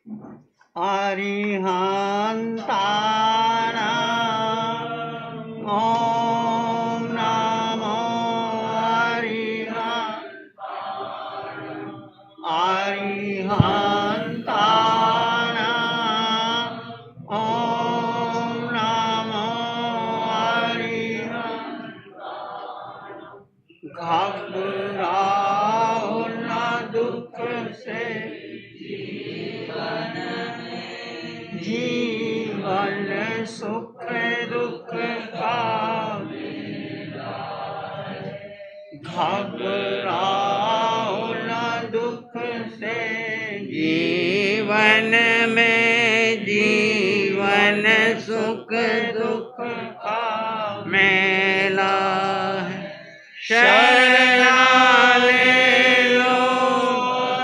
अरिहन्तानाम् ॐ नमो अरिहन्तानाम् ॐ नमो घबराओ न दुख से जीवन सुख दुख का घबराओ न दुख से जीवन में जीवन सुख दुख का मेला है शरणा ले लो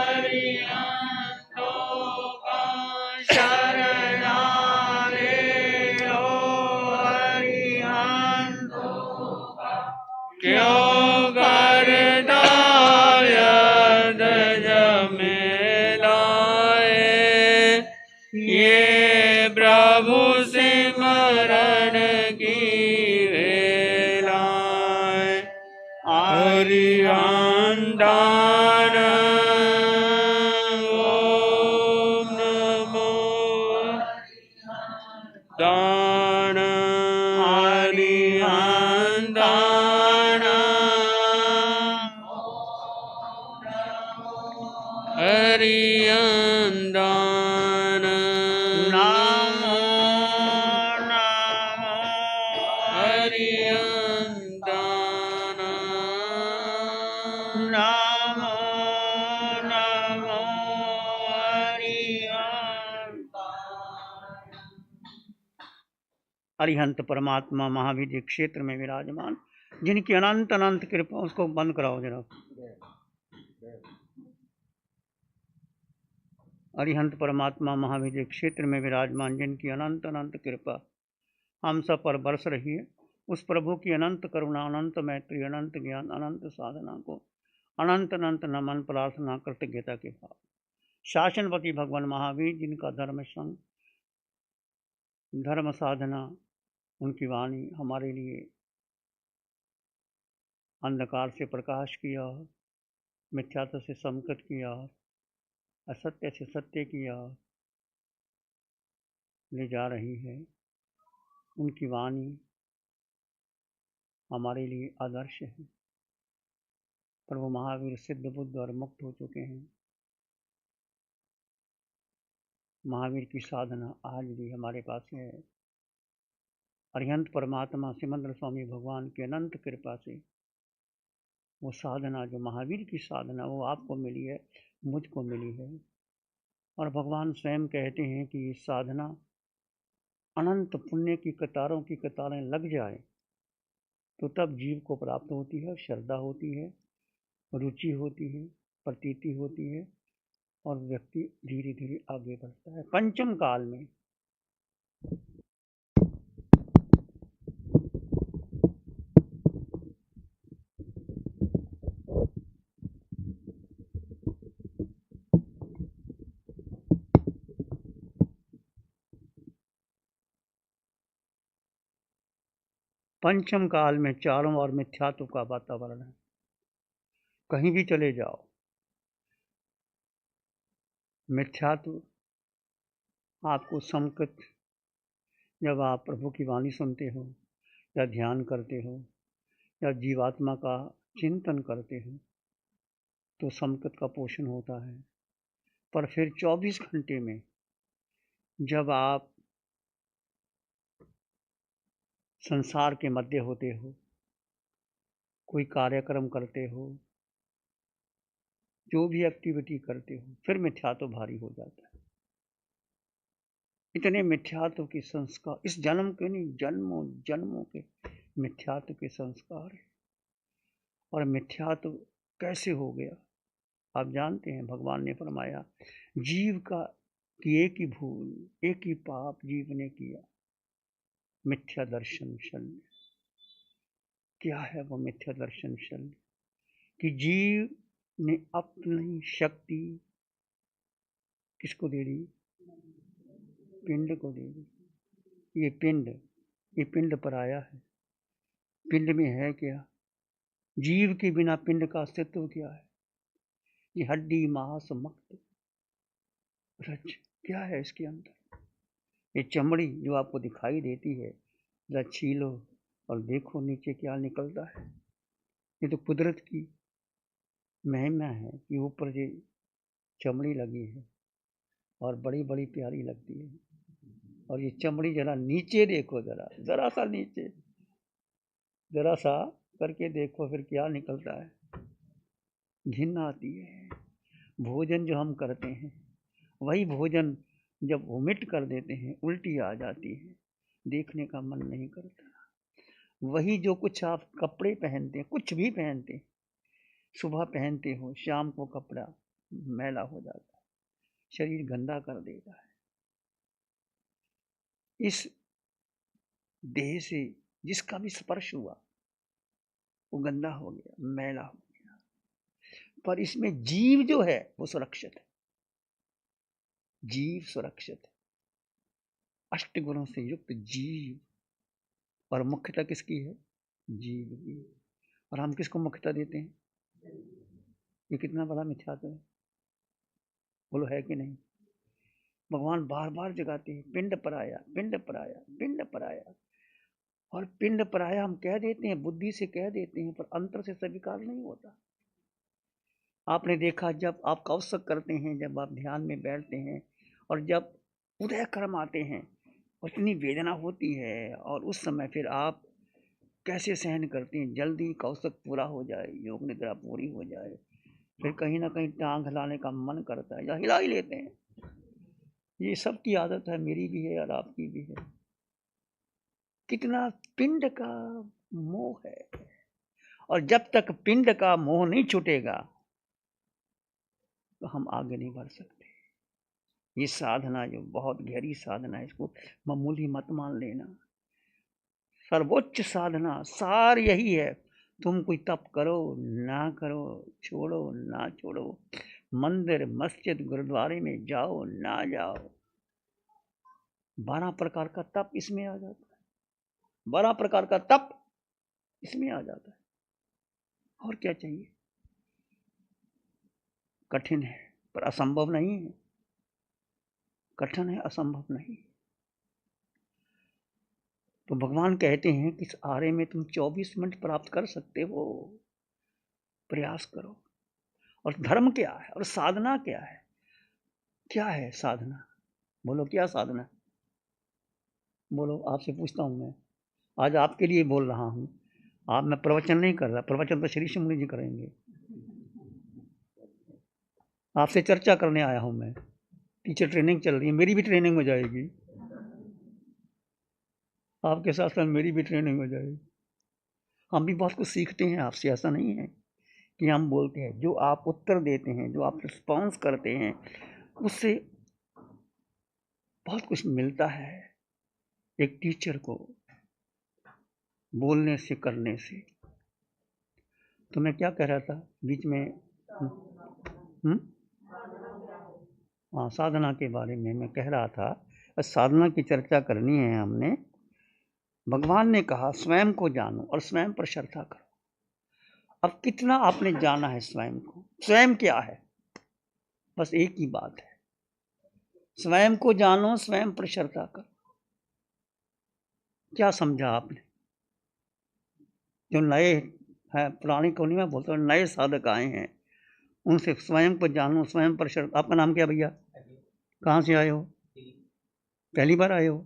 अरिहंतों का शरणा ले लो अरिहंतों का क्यों करदायद जमेलाए ये प्रभु सिमरण की वेलाए अरिहंतान ओम नमो दान अरिहंतान अरिहंतान नमो नमो अरिहंतान नमो नमो अरिहंत परमात्मा महावीर जी क्षेत्र में विराजमान जिनकी अनंत अनंत कृपा। उसको बंद कराओ जरा। अरिहंत परमात्मा महावीर जी क्षेत्र में विराजमान जिनकी अनंत अनंत कृपा हम सब पर बरस रही है। उस प्रभु की अनंत करुणा अनंत मैत्री अनंत ज्ञान अनंत साधना को अनंत अनंत नमन प्रार्थना कृतज्ञता के भाव। शासनपति भगवान महावीर जिनका धर्म संग धर्म साधना उनकी वाणी हमारे लिए अंधकार से प्रकाश किया, मिथ्यात्व से संकट किया, असत्य से सत्य किया ले जा रही है। उनकी वाणी हमारे लिए आदर्श है। प्रभु महावीर सिद्ध बुद्ध और मुक्त हो चुके हैं। महावीर की साधना आज भी हमारे पास है। अरिहंत परमात्मा सिमंदर स्वामी भगवान की अनंत कृपा से वो साधना जो महावीर की साधना वो आपको मिली है, मुझको मिली है। और भगवान स्वयं कहते हैं कि ये साधना अनंत पुण्य की कतारों की कतारें लग जाए तो तब जीव को प्राप्त होती है। श्रद्धा होती है, रुचि होती है, प्रतीति होती है और व्यक्ति धीरे धीरे आगे बढ़ता है। पंचम काल में पंचम काल में चारों ओर मिथ्यात्व का वातावरण है। कहीं भी चले जाओ मिथ्यात्व आपको संकट। जब आप प्रभु की वाणी सुनते हो या ध्यान करते हो या जीवात्मा का चिंतन करते हो तो संकट का पोषण होता है। पर फिर 24 घंटे में जब आप संसार के मध्य होते हो, कोई कार्यक्रम करते हो, जो भी एक्टिविटी करते हो, फिर मिथ्यात्व भारी हो जाता है। इतने मिथ्यात्व के संस्कार इस जन्म के नहीं, जन्मों जन्मों के मिथ्यात्व के संस्कार है। और मिथ्यात्व कैसे हो गया आप जानते हैं। भगवान ने फरमाया जीव का कि एक ही भूल, एक ही पाप जीव ने किया, मिथ्या दर्शन शल्य। क्या है वो मिथ्या दर्शन शल्य? कि जीव ने अपनी शक्ति किसको दे दी? पिंड को दे दी। ये पिंड पराया है। पिंड में है क्या? जीव के बिना पिंड का अस्तित्व क्या है? ये हड्डी मांस मक्त रज क्या है इसके अंदर? ये चमड़ी जो आपको दिखाई देती है, जरा छीलो और देखो नीचे क्या निकलता है। ये तो कुदरत की महिमा है कि ऊपर ये चमड़ी लगी है और बड़ी बड़ी प्यारी लगती है। और ये चमड़ी जरा नीचे देखो, जरा सा नीचे, जरा सा करके देखो, फिर क्या निकलता है। घिन आती है। भोजन जो हम करते हैं, वही भोजन जब वोमिट कर देते हैं, उल्टी आ जाती है, देखने का मन नहीं करता। वही जो कुछ आप कपड़े पहनते हैं, कुछ भी पहनते हैं, सुबह पहनते हो, शाम को कपड़ा मैला हो जाता है, शरीर गंदा कर देता है। इस देह से जिसका भी स्पर्श हुआ वो गंदा हो गया, मैला हो गया। पर इसमें जीव जो है वो सुरक्षित है। जीव सुरक्षित है। अष्ट गुणों से युक्त जीव, और मुख्यता किसकी है? जीव की। और हम किसको मुख्यता देते हैं? ये कितना बड़ा मिथ्यात्व है, बोलो, है कि नहीं? भगवान बार बार जगाते हैं, पिंड पराया, पिंड पराया, पिंड पराया। और पिंड पराया हम कह देते हैं, बुद्धि से कह देते हैं, पर अंतर से स्वीकार नहीं होता। आपने देखा, जब आप कौशक करते हैं, जब आप ध्यान में बैठते हैं और जब उदय कर्म आते हैं, उतनी वेदना होती है, और उस समय फिर आप कैसे सहन करते हैं? जल्दी कौशक पूरा हो जाए, योग निद्रा पूरी हो जाए, फिर कहीं ना कहीं टांग हिलाने का मन करता है या हिला ही लेते हैं। ये सबकी आदत है, मेरी भी है और आपकी भी है। कितना पिंड का मोह है। और जब तक पिंड का मोह नहीं छूटेगा तो हम आगे नहीं बढ़ सकते। ये साधना जो बहुत गहरी साधना है, इसको मामूली मत मान लेना। सर्वोच्च साधना सार यही है। तुम कोई तप करो ना करो, छोड़ो ना छोड़ो, मंदिर मस्जिद गुरुद्वारे में जाओ ना जाओ, 12 प्रकार का तप इसमें आ जाता है। 12 प्रकार का तप इसमें आ जाता है। और क्या चाहिए? कठिन है पर असंभव नहीं है। कठिन है, असंभव नहीं। तो भगवान कहते हैं कि इस आरे में तुम 24 मिनट प्राप्त कर सकते हो, प्रयास करो। और धर्म क्या है और साधना क्या है? क्या है साधना? बोलो, क्या साधना? बोलो, आपसे पूछता हूं मैं, आज आपके लिए बोल रहा हूं। आप, मैं प्रवचन नहीं कर रहा, प्रवचन तो श्री मुनि जी करेंगे। आपसे चर्चा करने आया हूं मैं। टीचर ट्रेनिंग चल रही है, मेरी भी ट्रेनिंग हो जाएगी, आपके साथ साथ मेरी भी ट्रेनिंग हो जाएगी। हम भी बहुत कुछ सीखते हैं आपसे, ऐसा नहीं है कि हम बोलते हैं। जो आप उत्तर देते हैं, जो आप रिस्पॉन्स करते हैं, उससे बहुत कुछ मिलता है एक टीचर को, बोलने से, करने से। तो मैं क्या कह रहा था बीच में? हाँ, साधना के बारे में मैं कह रहा था। साधना की चर्चा करनी है हमने। भगवान ने कहा स्वयं को जानो और स्वयं पर श्रद्धा करो। अब कितना आपने जाना है स्वयं को? स्वयं क्या है? बस एक ही बात है, स्वयं को जानो, स्वयं पर श्रद्धा करो। क्या समझा आपने? जो नए हैं, पुरानी कॉलोनी में बोलते हैं, नए साधक आए हैं, उनसे स्वयं को जानो, स्वयं पर श्रद्धा। आपका नाम क्या भैया? कहाँ से आए हो? पहली बार आए हो?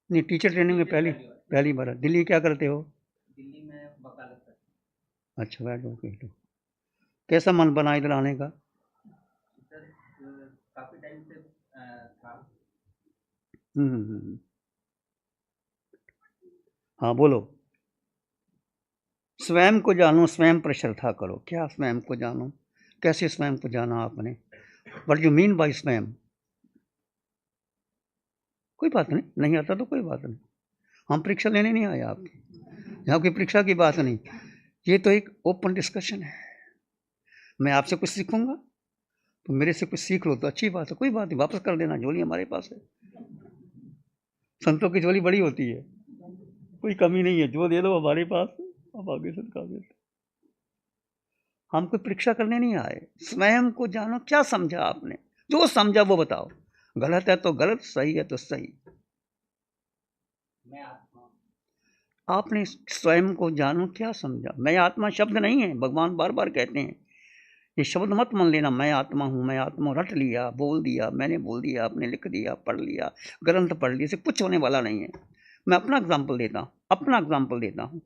नहीं, टीचर ट्रेनिंग में पहली बार। दिल्ली क्या करते हो? दिल्ली में वकालत करते। अच्छा, बैठो। कैसा मन बना इधर आने का? सर काफी टाइम से था। हाँ, बोलो। स्वयं को जानो, स्वयं पर श्रद्धा करो। क्या स्वयं को जानो? कैसे स्वयं को जाना आपने? व्हाट यू मीन बाय स्वयं? कोई बात नहीं आता तो कोई बात नहीं। हम परीक्षा लेने नहीं आए आपकी, यहाँ कोई परीक्षा की बात नहीं। ये तो एक ओपन डिस्कशन है। मैं आपसे कुछ सीखूंगा, तो मेरे से कुछ सीख लो तो अच्छी बात है, कोई बात नहीं, वापस कर देना, झोली हमारे पास है। संतों की झोली बड़ी होती है, कोई कमी नहीं है, जो दे दो हमारे पास है, अब आगे से दिखा देते। हम कोई परीक्षा करने नहीं आए, स्वयं को जानो, क्या समझा आपने, जो समझा वो बताओ, गलत है तो गलत, सही है तो सही। मैं आत्मा आपने स्वयं को जानो, क्या समझा। मैं आत्मा शब्द नहीं है, भगवान बार बार कहते हैं ये शब्द मत मान लेना, मैं आत्मा हूँ, मैं आत्मा, रट लिया, बोल दिया, मैंने बोल दिया, आपने लिख दिया, पढ़ लिया, ग्रंथ पढ़ लिया, से कुछ होने वाला नहीं है। मैं अपना एग्जाम्पल देता हूँ।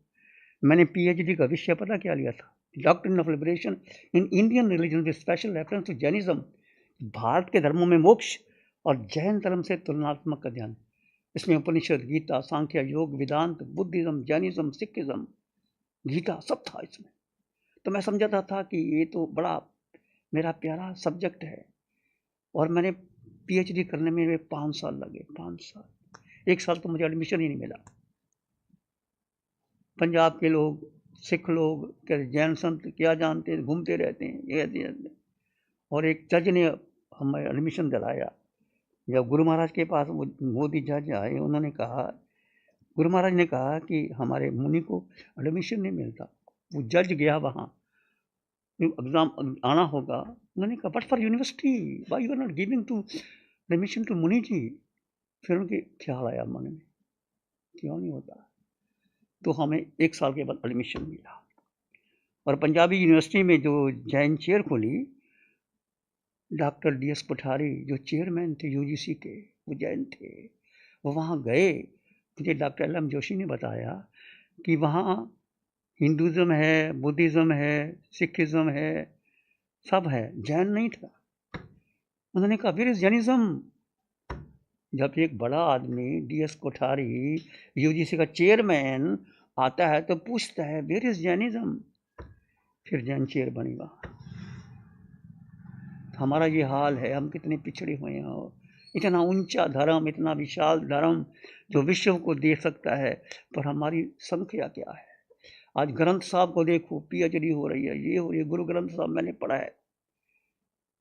मैंने पीएचडी का विषय पता क्या लिया था, doctrine of liberation in Indian religion with special reference to Jainism, Bharat के धर्मों में मोक्ष और जैन धर्म से तुलनात्मक अध्ययन। इसमें उपनिषद, गीता, सांख्य, योग, वेदांत, बुद्धिज्म, जैनिज्म, सिखिज्म, गीता सब था इसमें। तो मैं समझाता था कि ये तो बड़ा मेरा प्यारा सब्जेक्ट है। और मैंने पीएचडी करने में 5 साल लगे, 5 साल, 1 साल तो मुझे एडमिशन ही नहीं मिला। पंजाब के लोग, सिख लोग, क्या जैन संत क्या जानते हैं, घूमते रहते हैं ये। और एक जज ने हमें एडमिशन दिलाया। जब गुरु महाराज के पास वो मोदी जज आए, उन्होंने कहा, गुरु महाराज ने कहा कि हमारे मुनि को एडमिशन नहीं मिलता। वो जज गया वहाँ, एग्जाम आना होगा, उन्होंने कहा but for university why you are not giving to admission to Muni ji. फिर उनके ख्याल आया मन में, क्यों नहीं होता। तो हमें 1 साल के बाद एडमिशन मिला। और पंजाबी यूनिवर्सिटी में जो जैन चेयर खुली, डॉक्टर डीएस कोठारी जो चेयरमैन थे यूजीसी के, वो जैन थे। वो वहाँ गए, मुझे डॉक्टर एल.एम. जोशी ने बताया कि वहाँ हिंदुज़म है, बुद्धिज़्म है, सिखिज़्म है, सब है, जैन नहीं था। उन्होंने कहा वेयर इज जैनिज्म। जब एक बड़ा आदमी डीएस कोठारी यूजीसी का चेयरमैन आता है तो पूछता है वेयर इज जैनिज्म, फिर जैन चेयर बनी वहाँ। हमारा ये हाल है, हम कितने पिछड़े हुए हैं। इतना ऊंचा धर्म, इतना विशाल धर्म जो विश्व को दे सकता है, पर हमारी संख्या क्या है। आज ग्रंथ साहब को देखो, पीएचडी हो रही है, ये हो रही है, गुरु ग्रंथ साहब मैंने पढ़ा है।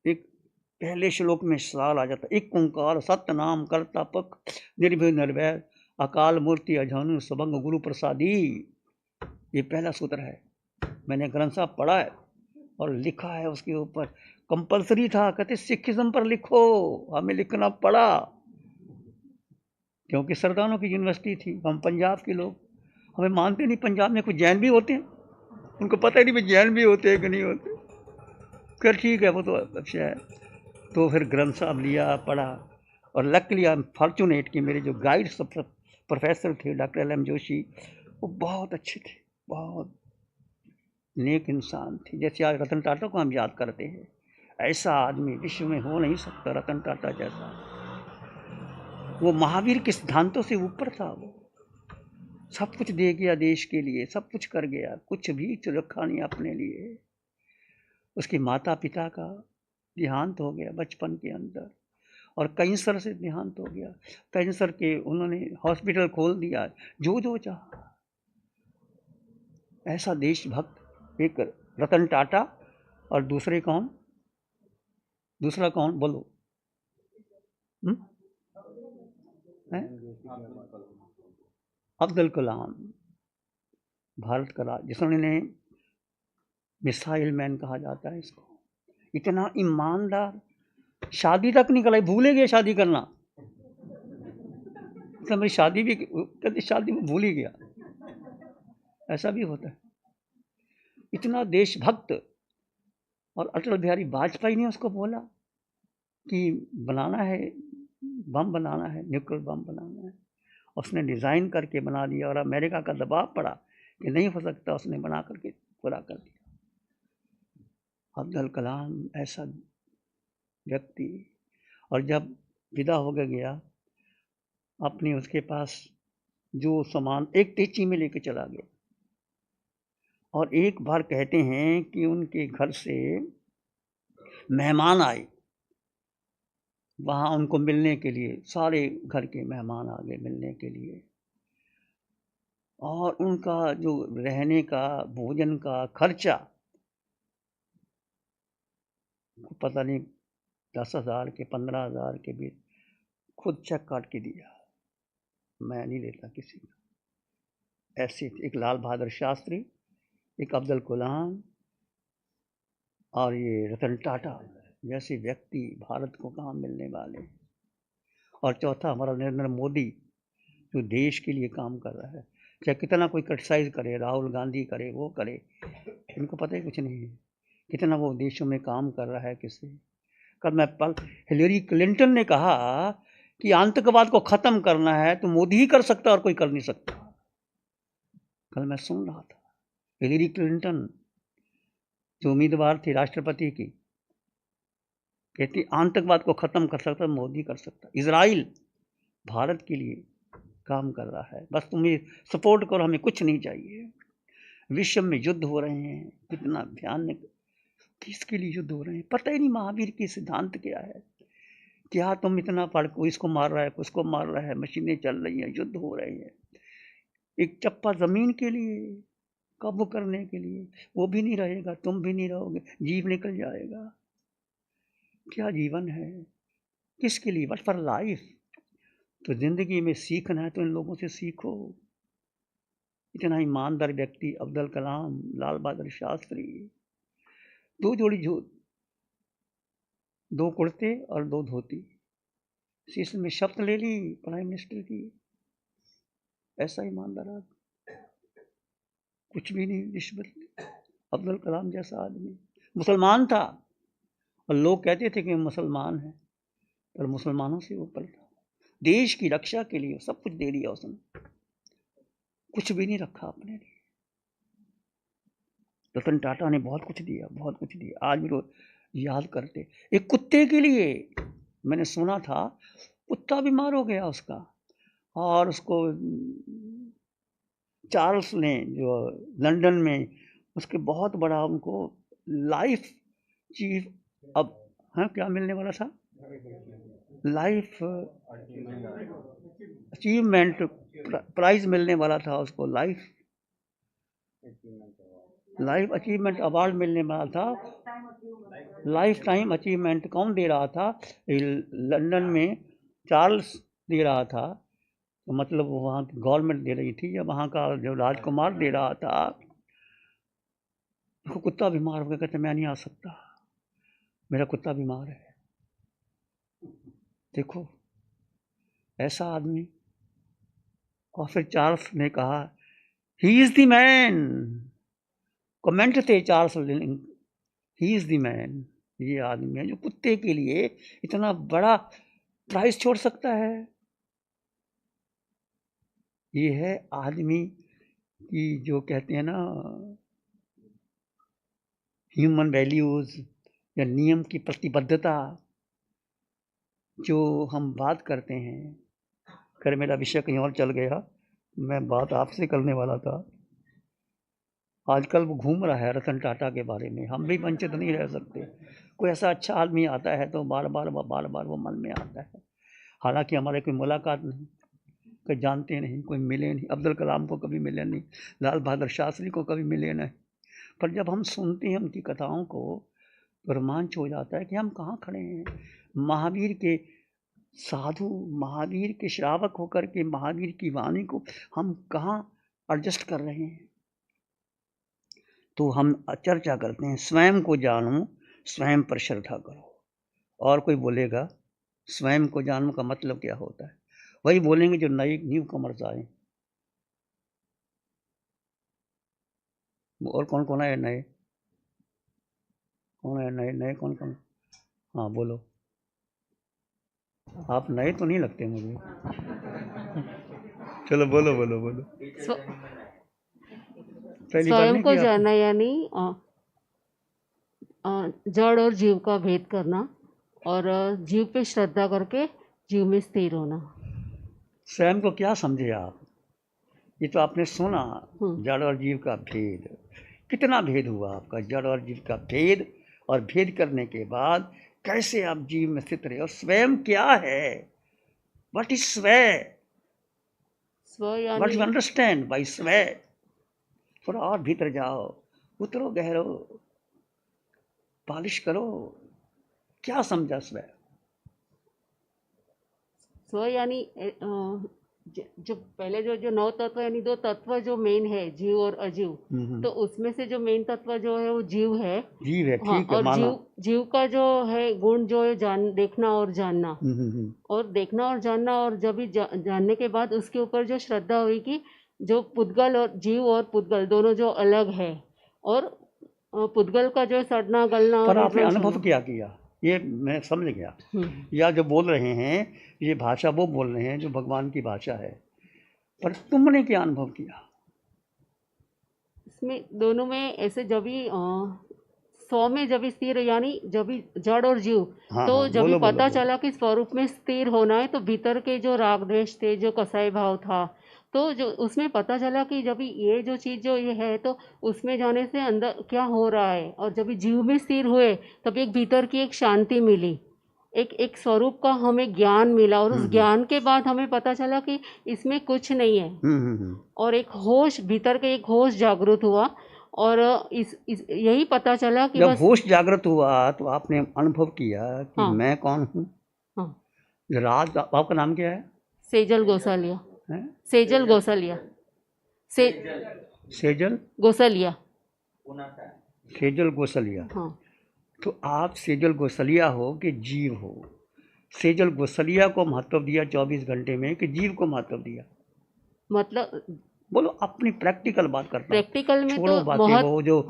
एक पहले श्लोक में सवाल आ जाता, एक ओंकार सत्य नाम करता पक निर्भय निर्वैर अकाल मूर्ति अजानु सबंग गुरु प्रसादी। ये पहला सूत्र है, मैंने ग्रंथ साहब पढ़ा है और लिखा है उसके ऊपर। कंपलसरी था, कहते सिखिज्म पर लिखो, हमें लिखना पड़ा क्योंकि सरदारों की यूनिवर्सिटी थी, हम पंजाब के लोग, हमें मानते नहीं पंजाब में कुछ जैन भी होते हैं, उनको पता ही नहीं भाई जैन भी होते हैं कि नहीं होते। फिर ठीक है, वो तो अच्छा है। तो फिर ग्रंथ साहब लिया, पढ़ा। और लकली आई एम फॉर्चुनेट कि मेरे जो गाइड प्रोफेसर थे डॉक्टर एल.एम. जोशी, वो बहुत अच्छे थे, बहुत नेक इंसान थे। जैसे आज रतन टाटा को हम याद करते हैं, ऐसा आदमी विश्व में हो नहीं सकता रतन टाटा जैसा। वो महावीर के सिद्धांतों से ऊपर था, वो सब कुछ दे गया देश के लिए, सब कुछ कर गया, कुछ भी रखा नहीं अपने लिए। उसके माता पिता का देहांत हो गया बचपन के अंदर, और कैंसर से देहांत हो गया। कैंसर के उन्होंने हॉस्पिटल खोल दिया, जो चाहा। ऐसा देशभक्त एक रतन टाटा, और दूसरा कौन बोलो। अब्दुल कलाम, भारत का राज, जिसने मिसाइल मैन कहा जाता है इसको। इतना ईमानदार, शादी तक नहीं कराई, भूले गए शादी करना। तो मेरी शादी भी, कहते शादी में भूल ही गया, ऐसा भी होता है। इतना देशभक्त। और अटल बिहारी वाजपेयी ने उसको बोला कि बनाना है, बम बनाना है, न्यूक्लियर बम बनाना है। उसने डिज़ाइन करके बना दिया, और अमेरिका का दबाव पड़ा कि नहीं हो सकता, उसने बना करके पूरा कर दिया। अब्दुल कलाम ऐसा व्यक्ति। और जब विदा होकर गया, अपनी उसके पास जो सामान एक टेची में लेके चला गया। और एक बार कहते हैं कि उनके घर से मेहमान आए, वहाँ उनको मिलने के लिए, सारे घर के मेहमान आ गए मिलने के लिए। और उनका जो रहने का, भोजन का खर्चा, पता नहीं 10,000 के 15,000 के भी खुद चेक काट के दिया, मैं नहीं लेता किसी का। ऐसे एक लाल बहादुर शास्त्री, एक अब्दुल कलाम और ये रतन टाटा जैसे व्यक्ति भारत को कहाँ मिलने वाले। और चौथा हमारा नरेंद्र मोदी, जो देश के लिए काम कर रहा है, चाहे कितना कोई क्रिटिसाइज करे, राहुल गांधी करे, वो करे, इनको पता ही कुछ नहीं है कितना वो देशों में काम कर रहा है किससे। कल हिलरी क्लिंटन ने कहा कि आतंकवाद को खत्म करना है तो मोदी ही कर सकता और कोई कर नहीं सकता। कल मैं सुन रहा था, हिलरी क्लिंटन जो उम्मीदवार थी राष्ट्रपति की, कहती आतंकवाद को खत्म कर सकता मोदी कर सकता। इजराइल भारत के लिए काम कर रहा है, बस तुम्हें सपोर्ट करो, हमें कुछ नहीं चाहिए। विश्व में युद्ध हो रहे हैं, कितना भयानक, किसके लिए युद्ध हो रहे हैं पता ही नहीं। महावीर की सिद्धांत क्या है, क्या तुम इतना पढ़ को इसको मार रहा है, उसको मार रहा है, मशीनें चल रही हैं, युद्ध हो रहे हैं, एक चप्पा जमीन के लिए, काबू करने के लिए, वो भी नहीं रहेगा, तुम भी नहीं रहोगे, जीव निकल जाएगा। क्या जीवन है, किसके लिए, बट फॉर लाइफ। तो जिंदगी में सीखना है तो इन लोगों से सीखो। इतना ईमानदार व्यक्ति अब्दुल कलाम, लाल बहादुर शास्त्री, दो जोड़ी दो कुर्ते और 2 धोती, शीश में शपथ ले ली प्राइम मिनिस्टर की। ऐसा ईमानदार आदमी, कुछ भी नहीं रिश्वत। अब्दुल कलाम जैसा आदमी मुसलमान था और लोग कहते थे कि मुसलमान है, पर मुसलमानों से ऊपर था। देश की रक्षा के लिए सब कुछ दे दिया उसने, कुछ भी नहीं रखा अपने लिए। रतन टाटा ने बहुत कुछ दिया, बहुत कुछ दिया, आज भी लोग याद करते। एक कुत्ते के लिए मैंने सुना था, कुत्ता बीमार हो गया उसका, और उसको चार्ल्स ने जो लंदन में, उसके बहुत बड़ा उनको लाइफ चीफ, अब हाँ क्या मिलने वाला था, लाइफ अचीवमेंट प्राइज मिलने वाला था उसको, लाइफ अचीवमेंट अवार्ड मिलने वाला था। लाइफ टाइम अचीवमेंट कौन दे रहा था, लंदन में चार्ल्स दे रहा था, तो मतलब वहाँ की गवर्नमेंट दे रही थी, या वहाँ का जो राजकुमार दे रहा था। देखो कुत्ता बीमार हो गया, कहते मैं नहीं आ सकता, मेरा कुत्ता बीमार है। देखो ऐसा आदमी। और फिर चार्ल्स ने कहा he is the man, comment थे Charles, he is the man, ये आदमी है जो कुत्ते के लिए इतना बड़ा प्राइस छोड़ सकता है। ये है आदमी की जो कहते हैं ना ह्यूमन वैल्यूज, या नियम की प्रतिबद्धता, जो हम बात करते हैं। खैर मेरा विषय कहीं और चल गया, मैं बात आपसे करने वाला था। आजकल वो घूम रहा है रतन टाटा के बारे में, हम भी वंचित नहीं रह सकते। कोई ऐसा अच्छा आदमी आता है तो बार बार वो मन में आता है। हालांकि हमारे कोई मुलाकात नहीं, कोई जानते नहीं, कोई मिले नहीं। अब्दुल कलाम को कभी मिले नहीं, लाल बहादुर शास्त्री को कभी मिले नहीं, पर जब हम सुनते हैं उनकी कथाओं को तो रोमांच हो जाता है कि हम कहाँ खड़े हैं। महावीर के साधु, महावीर के श्रावक होकर के महावीर की वाणी को हम कहाँ एडजस्ट कर रहे हैं। तो हम चर्चा करते हैं, स्वयं को जानो, स्वयं पर श्रद्धा करो। और कोई बोलेगा स्वयं को जानो का मतलब क्या होता है, वही बोलेंगे जो नए न्यू कमर्स आए। और कौन कौन है नए, कौन है नए, नए कौन कौन, हाँ बोलो। आप नए तो नहीं लगते मुझे। चलो बोलो बोलो बोलो। स्वयं को जानना यानी जड़ और जीव का भेद करना, और जीव पे श्रद्धा करके जीव में स्थिर होना। स्वयं को क्या समझे आप, ये तो आपने सुना, जड़ और जीव का भेद। कितना भेद हुआ आपका, जड़ और जीव का भेद, और भेद करने के बाद कैसे आप जीव में स्थित रहे। और स्वयं क्या है, व्हाट इज स्वयं, व्हाट यू अंडरस्टैंड बाय स्वयं। थोड़ा और भीतर जाओ, उतरो, गहरो, पॉलिश करो, क्या समझा स्व? स्व यानी जो पहले जो नौ तत्व यानी दो तत्व जो मेन है, जीव और अजीव, तो उसमें से जो मेन तत्व जो है वो जीव है। जीव है, हाँ, ठीक है, और माना। जीव का जो है गुण जो है देखना और जानना, और देखना और जानना, और जब भी जानने के बाद उसके ऊपर जो श्रद्धा हुई कि जो पुद्गल और जीव और पुद्गल दोनों जो अलग है, और पुद्गल का जो सड़ना गलना और पर आपने निर्वंश अनुभव होना। क्या किया, ये मैं समझ गया। या जो बोल रहे हैं ये भाषा वो बोल रहे हैं जो भगवान की भाषा है, पर तुमने क्या अनुभव किया? इसमें दोनों में ऐसे जब भी सौ में जब भी स्थिर, यानी जब भी जड़ और जीव, हाँ, तो हाँ, जब भी बोलो, पता बोलो। चला कि स्वरूप में स्थिर होना है, तो भीतर के जो राग द्वेष थे, जो कसाई भाव था, तो जो उसमें पता चला कि जब भी ये जो चीज़ जो ये है, तो उसमें जाने से अंदर क्या हो रहा है, और जब भी जीव में स्थिर हुए तब एक भीतर की एक शांति मिली, एक स्वरूप का हमें ज्ञान मिला, और उस ज्ञान के बाद हमें पता चला कि इसमें कुछ नहीं है, और एक होश भीतर के एक होश जागृत हुआ, और इस यही पता चला कि जब बस। होश जागृत हुआ तो आपने अनुभव किया कि हाँ, मैं कौन हूँ। हाँ, राज, आपका नाम क्या है? सेजल गोसालिया। हैं? सेजल गोसालिया। सेजल गोसालिया। सेजल गोसलिया। हाँ, तो आप सेजल गोसलिया हो कि जीव हो? सेजल गोसलिया को महत्व दिया 24 घंटे में कि जीव को महत्व दिया? मतलब बोलो, अपनी प्रैक्टिकल बात करता हूँ। प्रैक्टिकल में छोड़ो तो बातें वो जो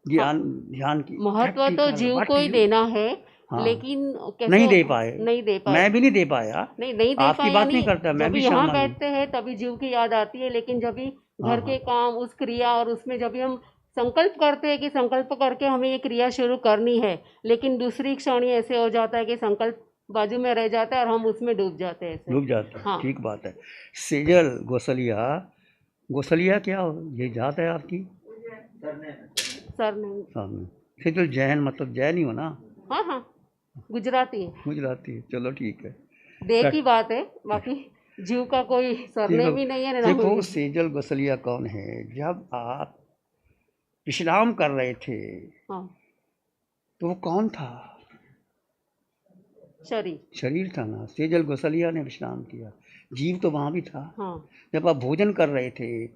ध्यान की। महत्व तो जीव को ही देना है। हाँ, लेकिन कैसे नहीं दे पाए। नहीं दे पाए। मैं भी नहीं दे पाया। नहीं दे आपकी पाए, बात यानी नहीं करता, मैं जब भी यहाँ शामिल हूँ। बैठते हैं तभी जीव की याद आती है, लेकिन जब भी हाँ, घर के काम, उस क्रिया, और उसमें जब भी हम संकल्प करते हैं कि संकल्प करके हमें ये क्रिया शुरू करनी है, लेकिन दूसरी क्षण ही ऐसे हो जाता है कि संकल्प बाजू में रह जाता है और हम उसमें डूब जाते हैं ऐसे। डूब जाता है। हाँ। ठीक बात है। सेजल गोसलिया, गोसलिया क्या हो, ये जात है आपकी? सर नहीं। सामने सेजल जैन, मतलब जैन ही हो ना? हाँ, हाँ, गुजराती है। गुजराती है, चलो ठीक है। दे की बात है, बाकी जीव का कोई सरनेम ही नहीं है ना। देखो, सेजल गोसलिया कौन है? जब आप विश्राम कर रहे थे, हाँ, तो वो कौन था? शरीर था ना। सेजल गोसलिया ने विश्राम किया, जीव तो वहां भी था। हाँ। जब आप भोजन कर रहे थे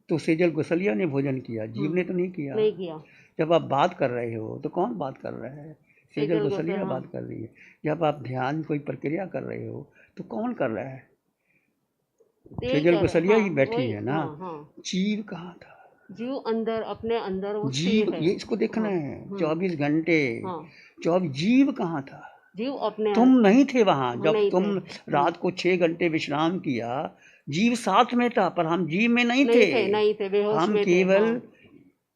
तो सेजल गोसलिया ने भोजन किया, जीव ने तो नहीं किया। नहीं किया। जब आप बात कर रहे हो तो कौन बात कर रहा है? सेजल गोसलिया बात कर रही है। जब आप ध्यान कोई प्रक्रिया कर रहे हो तो कौन कर रहा है? सेजल गोसलिया ही बैठी है ना। जीव कहाँ था? जीव अंदर, अपने अंदर वो जीव, ये इसको देखना है। 24 घंटे 24, जीव कहाँ था? जीव अपने, तुम नहीं थे वहां। जब तुम रात को 6 घंटे विश्राम किया, जीव साथ में था, पर हम जीव में नहीं थे। हम केवल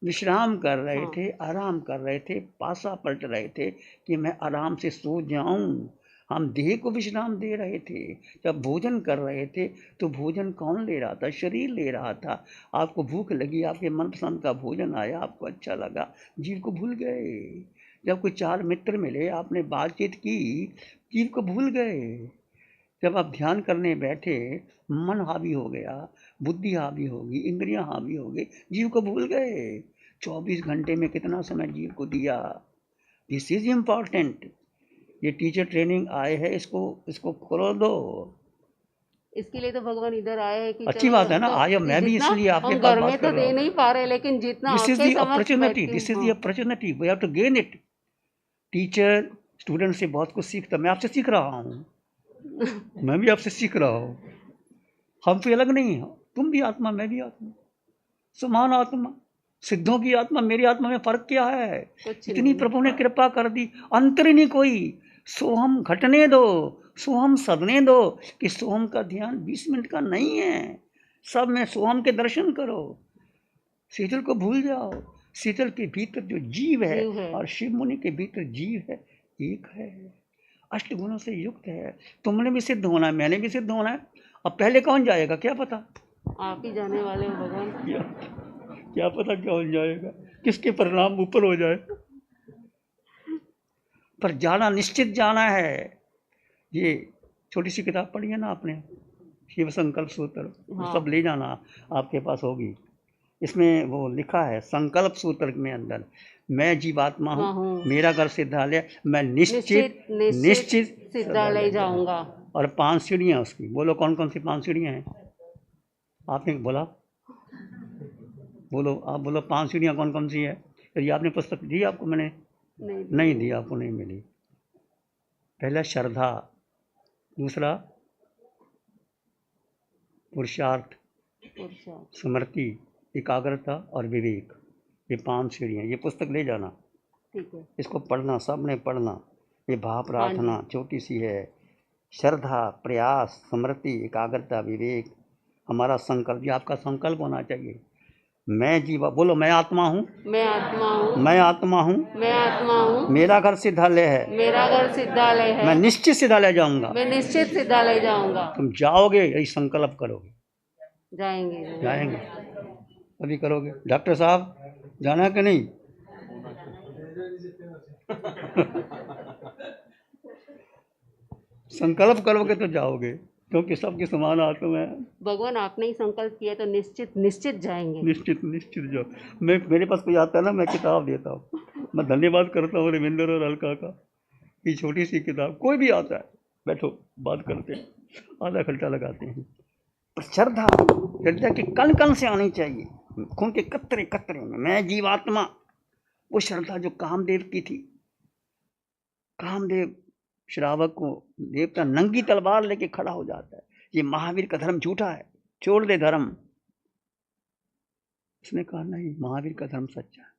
विश्राम कर रहे थे, आराम कर रहे थे, पासा पलट रहे थे कि मैं आराम से सो जाऊं। हम देह को विश्राम दे रहे थे। जब भोजन कर रहे थे तो भोजन कौन ले रहा था? शरीर ले रहा था। आपको भूख लगी, आपके मनपसंद का भोजन आया, आपको अच्छा लगा, जीव को भूल गए। जब कोई 4 मित्र मिले, आपने बातचीत की, जीव को भूल गए। जब आप ध्यान करने बैठे, मन हावी हो गया, बुद्धि हावी होगी, इंद्रियां हावी हो गई, जीव को भूल गए। 24 घंटे में कितना समय जीव को दिया? This is important. ये टीचर ट्रेनिंग आए हैं, इसको खोलो दो। इसके लिए तो भगवान इधर आए हैं कि अच्छी बात है ना। आया, मैं भी इसलिए आपके पास बात कर रहा हूँ। दे नहीं पा रहे, लेकिन जितना this is the opportunity, this is the opportunity, we have to gain it. Teacher student से बहुत कुछ सीखता, मैं आपसे सीख रहा हूँ। मैं भी आपसे सीख रहा हूँ। हम तो अलग नहीं हैं। तुम भी आत्मा, मैं भी आत्मा, समान आत्मा। सिद्धों की आत्मा, मेरी आत्मा में फर्क क्या है? इतनी प्रभु ने कृपा कर दी, अंतर नहीं कोई। सोहम घटने दो, सोहम सदने दो कि सोहम का ध्यान 20 मिनट का नहीं है। सब में सोहम के दर्शन करो। शीतल को भूल जाओ। शीतल के भीतर जो जीव है और शिव मुनि के भीतर जीव है, एक है, अष्ट गुणों से युक्त है। तुमने भी सिद्ध होना है, मैंने भी सिद्ध होना है। अब पहले कौन जाएगा क्या पता? आप ही जाने वाले हो भगवान। क्या पता कौन जाएगा, किसके परिणाम ऊपर हो जाए, पर जाना निश्चित जाना है। ये छोटी सी किताब पढ़ी है ना आपने, शिव संकल्प सूत्र, सब ले जाना, आपके पास होगी। इसमें वो लिखा है संकल्प सूत्र में अंदर, मैं जीवात्मा हूँ, मेरा घर सिद्धालय, मैं निश्चित निश्चित सिद्धालय जाऊंगा। और 5 सीढ़ियाँ उसकी, बोलो कौन कौन सी 5 सीढ़ियाँ हैं? आपने बोला, बोलो आप बोलो 5 सीढ़ियाँ कौन कौन सी है? ये आपने पुस्तक दी आपको? मैंने नहीं दी आपको, नहीं मिली। पहला श्रद्धा, दूसरा पुरुषार्थ, स्मृति, एकाग्रता और विवेक, ये 5 सीढ़ियाँ। ये पुस्तक ले जाना, ठीक है, इसको पढ़ना, सबने पढ़ना। ये भाव प्रार्थना छोटी सी है। श्रद्धा, प्रयास, स्मृति, एकाग्रता, विवेक, हमारा संकल्प, ये आपका संकल्प होना चाहिए। मैं जीवा, बोलो मैं आत्मा हूँ, मैं आत्मा हूँ, मैं आत्मा हूँ, मैं आत्मा हूँ, मेरा घर सिद्धालय है, मेरा घर सिद्धालय है, मैं निश्चित सिद्धालय जाऊंगा, मैं निश्चित सिद्धालय जाऊंगा। तुम जाओगे, यही संकल्प करोगे, जाएंगे जाएंगे, अभी करोगे। डॉक्टर साहब जाना कि नहीं? संकल्प करोगे तो जाओगे, क्योंकि सबके समान आत्मा है। भगवान आपने ही संकल्प किया तो निश्चित निश्चित जाएंगे। निश्चित जाओ। मेरे पास कोई आता है ना, मैं किताब देता हूँ। मैं धन्यवाद करता हूँ रविंद्र और अलका का, ये छोटी सी किताब, कोई भी आता है बैठो बात करते हैं, आधा घंटा लगाते हैं। पर श्रद्धा की कण कण से आनी चाहिए, खून के कतरे कतरे में, मैं जीवात्मा। वो श्रद्धा जो कामदेव की थी, कामदेव श्रावक को देवता नंगी तलवार लेके खड़ा हो जाता है, ये महावीर का धर्म झूठा है, छोड़ दे धर्म। उसने कहा नहीं, महावीर का धर्म सच्चा है।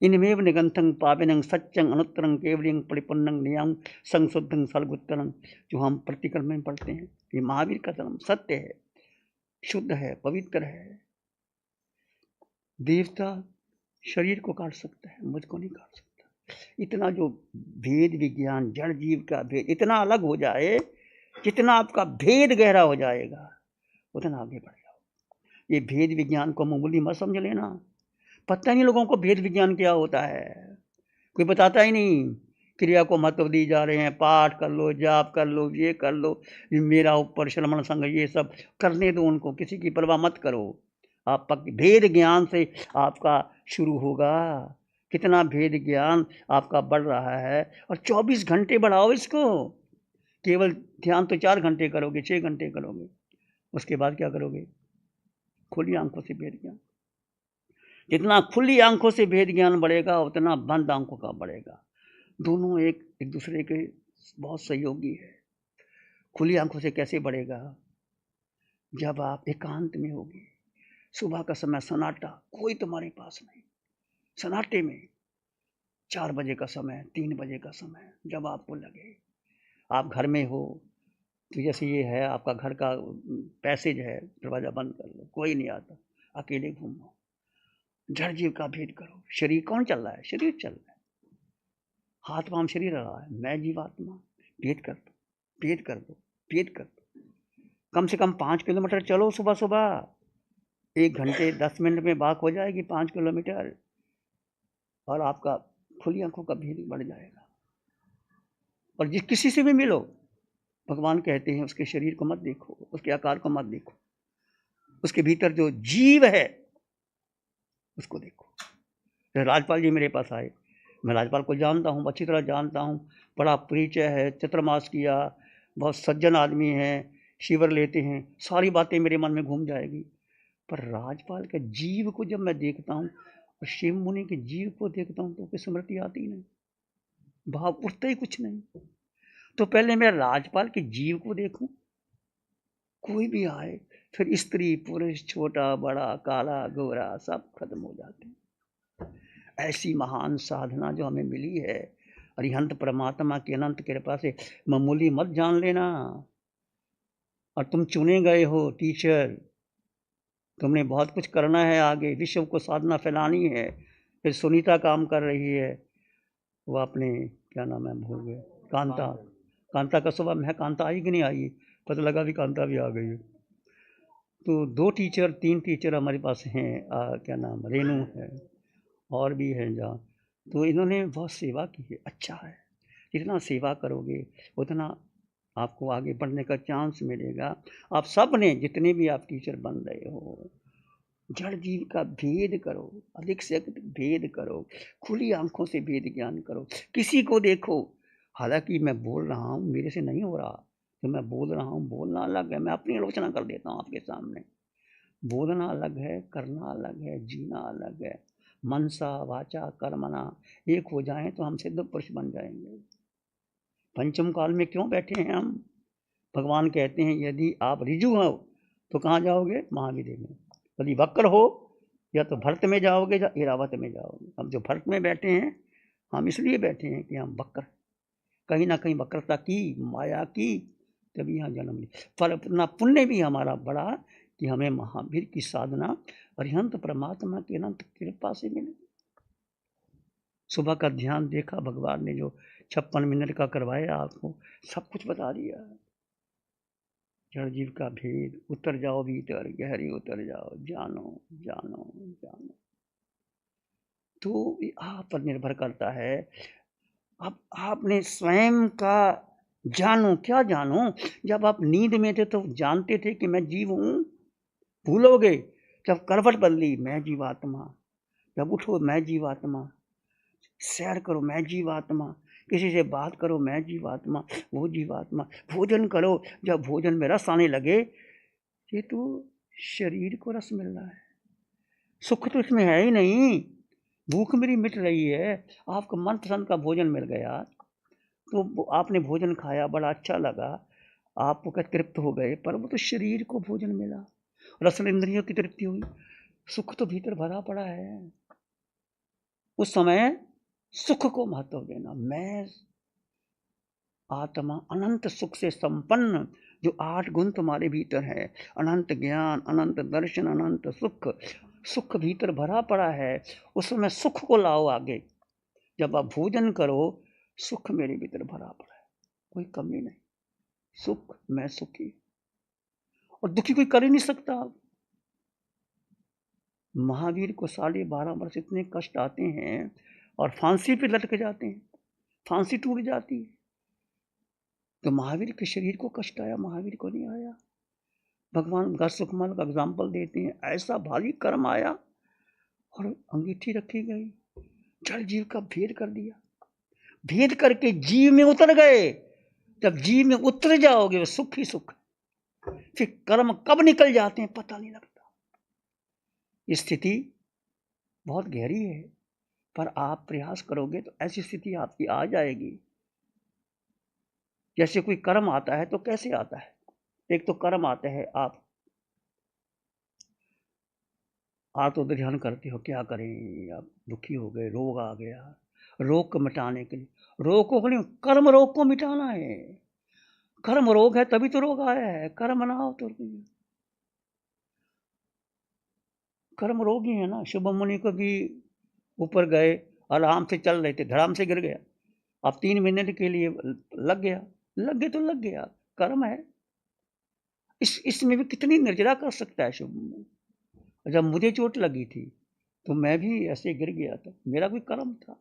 इनमेव निगंथं पाविनं सत्यं अनुत्तरं केवलियं परिपन्नं नियं संशुद्धं सलगुत्तरं, जो हम प्रतिक्रम में पढ़ते हैं, ये महावीर का धर्म सत्य है, शुद्ध है, पवित्र है। देवता शरीर को काट सकता है, मुझको नहीं काट सकता। इतना जो भेद विज्ञान, जड़ जीव का भेद इतना अलग हो जाए, जितना आपका भेद गहरा हो जाएगा उतना आगे बढ़ जाओ। ये भेद विज्ञान को मामूली मत समझ लेना। पता नहीं लोगों को भेद विज्ञान क्या होता है, कोई बताता ही नहीं। क्रिया को महत्व दी जा रहे हैं, पाठ कर लो, जाप कर लो, ये कर लो, मेरा ऊपर श्रमण संग, ये सब करने दो उनको, किसी की परवाह मत करो। आप भेद ज्ञान से आपका शुरू होगा। कितना भेद ज्ञान आपका बढ़ रहा है, और 24 घंटे बढ़ाओ इसको। केवल ध्यान तो 4 घंटे करोगे, 6 घंटे करोगे, उसके बाद क्या करोगे? खुली आंखों से भेद ज्ञान। जितना खुली आंखों से भेद ज्ञान बढ़ेगा, उतना बंद आंखों का बढ़ेगा। दोनों एक दूसरे के बहुत सहयोगी है। खुली आंखों से कैसे बढ़ेगा? जब आप एकांत में होगे, सुबह का समय सन्नाटा, कोई तुम्हारे पास नहीं, सन्नाटे में 4 बजे का समय, 3 बजे का समय, जब आपको लगे आप घर में हो, तो जैसे ये है आपका घर का पैसेज है, दरवाज़ा बंद कर लो, कोई नहीं आता, अकेले घूमो, जड़ जीव का भेद करो। शरीर कौन चल रहा है? शरीर चल रहा है, हाथ पांव शरीर रहा है, मैं जीवात्मा। भेद कर दो, भेद कर दो, भेद कर दो। कम से कम 5 किलोमीटर चलो सुबह सुबह, 1 घंटे 10 मिनट में वॉक हो जाएगी 5 किलोमीटर, और आपका खुली आंखों का भेद बढ़ जाएगा। और जिस किसी से भी मिलो, भगवान कहते हैं उसके शरीर को मत देखो, उसके आकार को मत देखो, उसके भीतर जो जीव है उसको देखो। राजपाल जी मेरे पास आए, मैं राजपाल को जानता हूँ, अच्छी तरह जानता हूँ, बड़ा परिचय है, चतुर्मास किया, बहुत सज्जन आदमी हैं, शिविर लेते हैं, सारी बातें मेरे मन में घूम जाएगी। पर राजपाल के जीव को जब मैं देखता हूँ और शिव मुनि के जीव को देखता हूँ तो कोई स्मृति आती नहीं, भाव उठता ही कुछ नहीं। तो पहले मैं राजपाल के जीव को देखूं, कोई भी आए, फिर स्त्री पुरुष, छोटा बड़ा, काला गोरा, सब खत्म हो जाते हैं। ऐसी महान साधना जो हमें मिली है अरिहंत परमात्मा की अनंत कृपा से, मामूली मत जान लेना। और तुम चुने गए हो टीचर, तुमने बहुत कुछ करना है आगे, विश्व को साधना फैलानी है। फिर सुनीता काम कर रही है, वो अपने क्या नाम है भूल गए, कांता, कांता का सुबह मैं कांता आई कि नहीं आई, पता लगा भी कांता भी आ गई है। तो 2 टीचर 3 टीचर हमारे पास हैं, क्या नाम, रेनू है और भी हैं जहाँ, तो इन्होंने बहुत सेवा की है। अच्छा है, जितना सेवा करोगे उतना आपको आगे बढ़ने का चांस मिलेगा। आप सब ने जितने भी आप टीचर बन रहे हो, जड़ जीव का भेद करो, अधिक से अधिक भेद करो, खुली आंखों से भेद ज्ञान करो। किसी को देखो, हालांकि मैं बोल रहा हूँ, मेरे से नहीं हो रहा, तो मैं बोल रहा हूँ, बोलना अलग है, मैं अपनी आलोचना कर देता हूँ आपके सामने। बोलना अलग है, करना अलग है, जीना अलग है। मनसा वाचा कर्मणा एक हो जाएं तो हम सिद्ध पुरुष बन जाएंगे। पंचम काल में क्यों बैठे हैं हम? भगवान कहते हैं यदि आप ऋजु हो तो कहाँ जाओगे? महावीर में। यदि वक्र हो या तो भरत में जाओगे या इरावत में जाओगे। हम जो भरत में बैठे हैं, हम इसलिए बैठे हैं कि हम वक्र, कहीं ना कहीं वक्रता की, माया की, तभी यहाँ जन्म ली। पर अपना पुण्य भी हमारा बड़ा कि हमें महावीर की साधना अरिहंत परमात्मा की अनंत कृपा से मिली। सुबह का ध्यान देखा, भगवान ने जो 56 मिनट का करवाया आपको, सब कुछ बता दिया। जड़ जीव का भेद, उतर जाओ भीतर, गहरी उतर जाओ, जानो जानो जानो। तो आप पर निर्भर करता है। अब आपने स्वयं का जानो। क्या जानो? जब आप नींद में थे तो जानते थे कि मैं जीव हूं, भूलोगे। जब करवट बदली, मैं जीवात्मा। जब उठो, मैं जीवात्मा। सैर करो, मैं जीवात्मा। किसी से बात करो, मैं जीवात्मा, वो जीवात्मा। भोजन करो, जब भोजन में रस आने लगे, ये तो शरीर को रस मिल रहा है, सुख तो इसमें है ही नहीं। भूख मेरी मिट रही है, आपको मनपसंद का भोजन मिल गया तो आपने भोजन खाया, बड़ा अच्छा लगा, आप तृप्त हो गए, पर वो तो शरीर को भोजन मिला, रसन इंद्रियों की तृप्ति हुई, सुख तो भीतर भरा पड़ा है। उस समय सुख को महत्व देना। मैं आत्मा अनंत सुख से संपन्न, जो 8 गुण तुम्हारे भीतर है, अनंत ज्ञान, अनंत दर्शन, अनंत सुख, सुख भीतर भरा पड़ा है। उस समय सुख को लाओ आगे। जब आप भोजन करो, सुख मेरे भीतर भरा पड़ा है, कोई कमी नहीं। सुख, मैं सुखी, और दुखी कोई कर ही नहीं सकता। महावीर को 12.5 वर्ष इतने कष्ट आते हैं और फांसी पे लटक जाते हैं, फांसी टूट जाती है। तो महावीर के शरीर को कष्ट आया, महावीर को नहीं आया। भगवान का सुखमल का एग्जाम्पल देते हैं, ऐसा भारी कर्म आया और अंगीठी रखी गई, जड़ जीव का भेद कर दिया, भेद करके जीव में उतर गए। जब जीव में उतर जाओगे वो सुख ही सुख, फिर कर्म कब निकल जाते हैं पता नहीं लगता। स्थिति बहुत गहरी है, पर आप प्रयास करोगे तो ऐसी स्थिति आपकी आ जाएगी। जैसे कोई कर्म आता है तो कैसे आता है? एक तो कर्म आता है, आप तो ध्यान करते हो, क्या करें, आप दुखी हो गए, रोग आ गया, रोग को मिटाने के लिए, रोग को नहीं, कर्म रोग को मिटाना है। कर्म रोग है तभी तो रोग आया है, कर्म ना हो तो कर्म रोग ही है ना। शुभ मुनि को भी ऊपर गए, आराम से चल रहे थे, धड़ाम से गिर गया। अब 3 मिनट के लिए लग गया, लग गया तो लग गया, कर्म है। इसमें भी कितनी निर्जरा कर सकता है शुभ मुनि। जब मुझे चोट लगी थी तो मैं भी ऐसे गिर गया था, मेरा भी कर्म था।